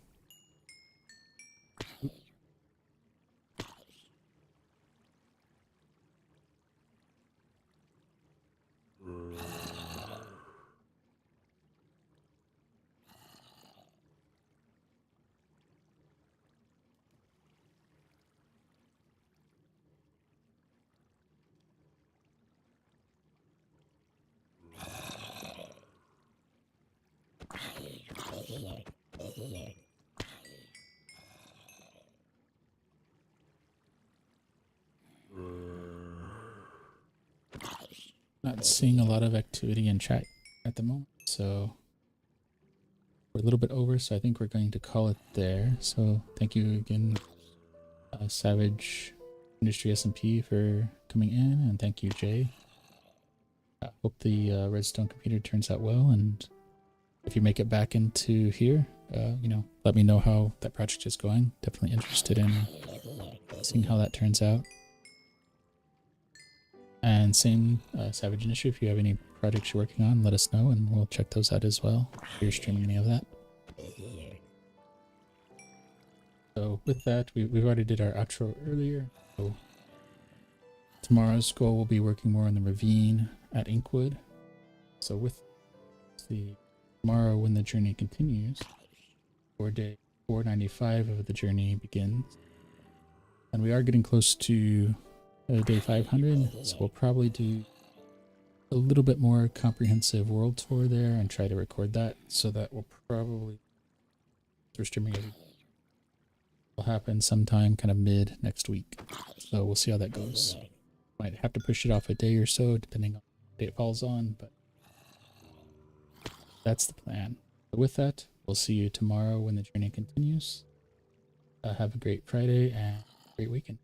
Not seeing a lot of activity in chat at the moment, so we're a little bit over, so I think we're going to call it there. So thank you again, Savage Industry SMP, for coming in, and thank you, Jay. I hope the redstone computer turns out well, and if you make it back into here, you know, let me know how that project is going. Definitely interested in seeing how that turns out. And same, Savage Industry, if you have any projects you're working on, let us know and we'll check those out as well if you're streaming any of that. So with that, we've already did our outro earlier. So tomorrow's goal will be working more on the ravine at Inkwood. So with the tomorrow, when the journey continues, for day 495 of the journey begins. And we are getting close to day 500, so we'll probably do a little bit more comprehensive world tour there and try to record that. So that will probably, we're streaming it, will happen sometime kind of mid next week. So we'll see how that goes. Might have to push it off a day or so, depending on what day it falls on, but that's the plan. So with that, we'll see you tomorrow when the journey continues. Have a great Friday and great weekend.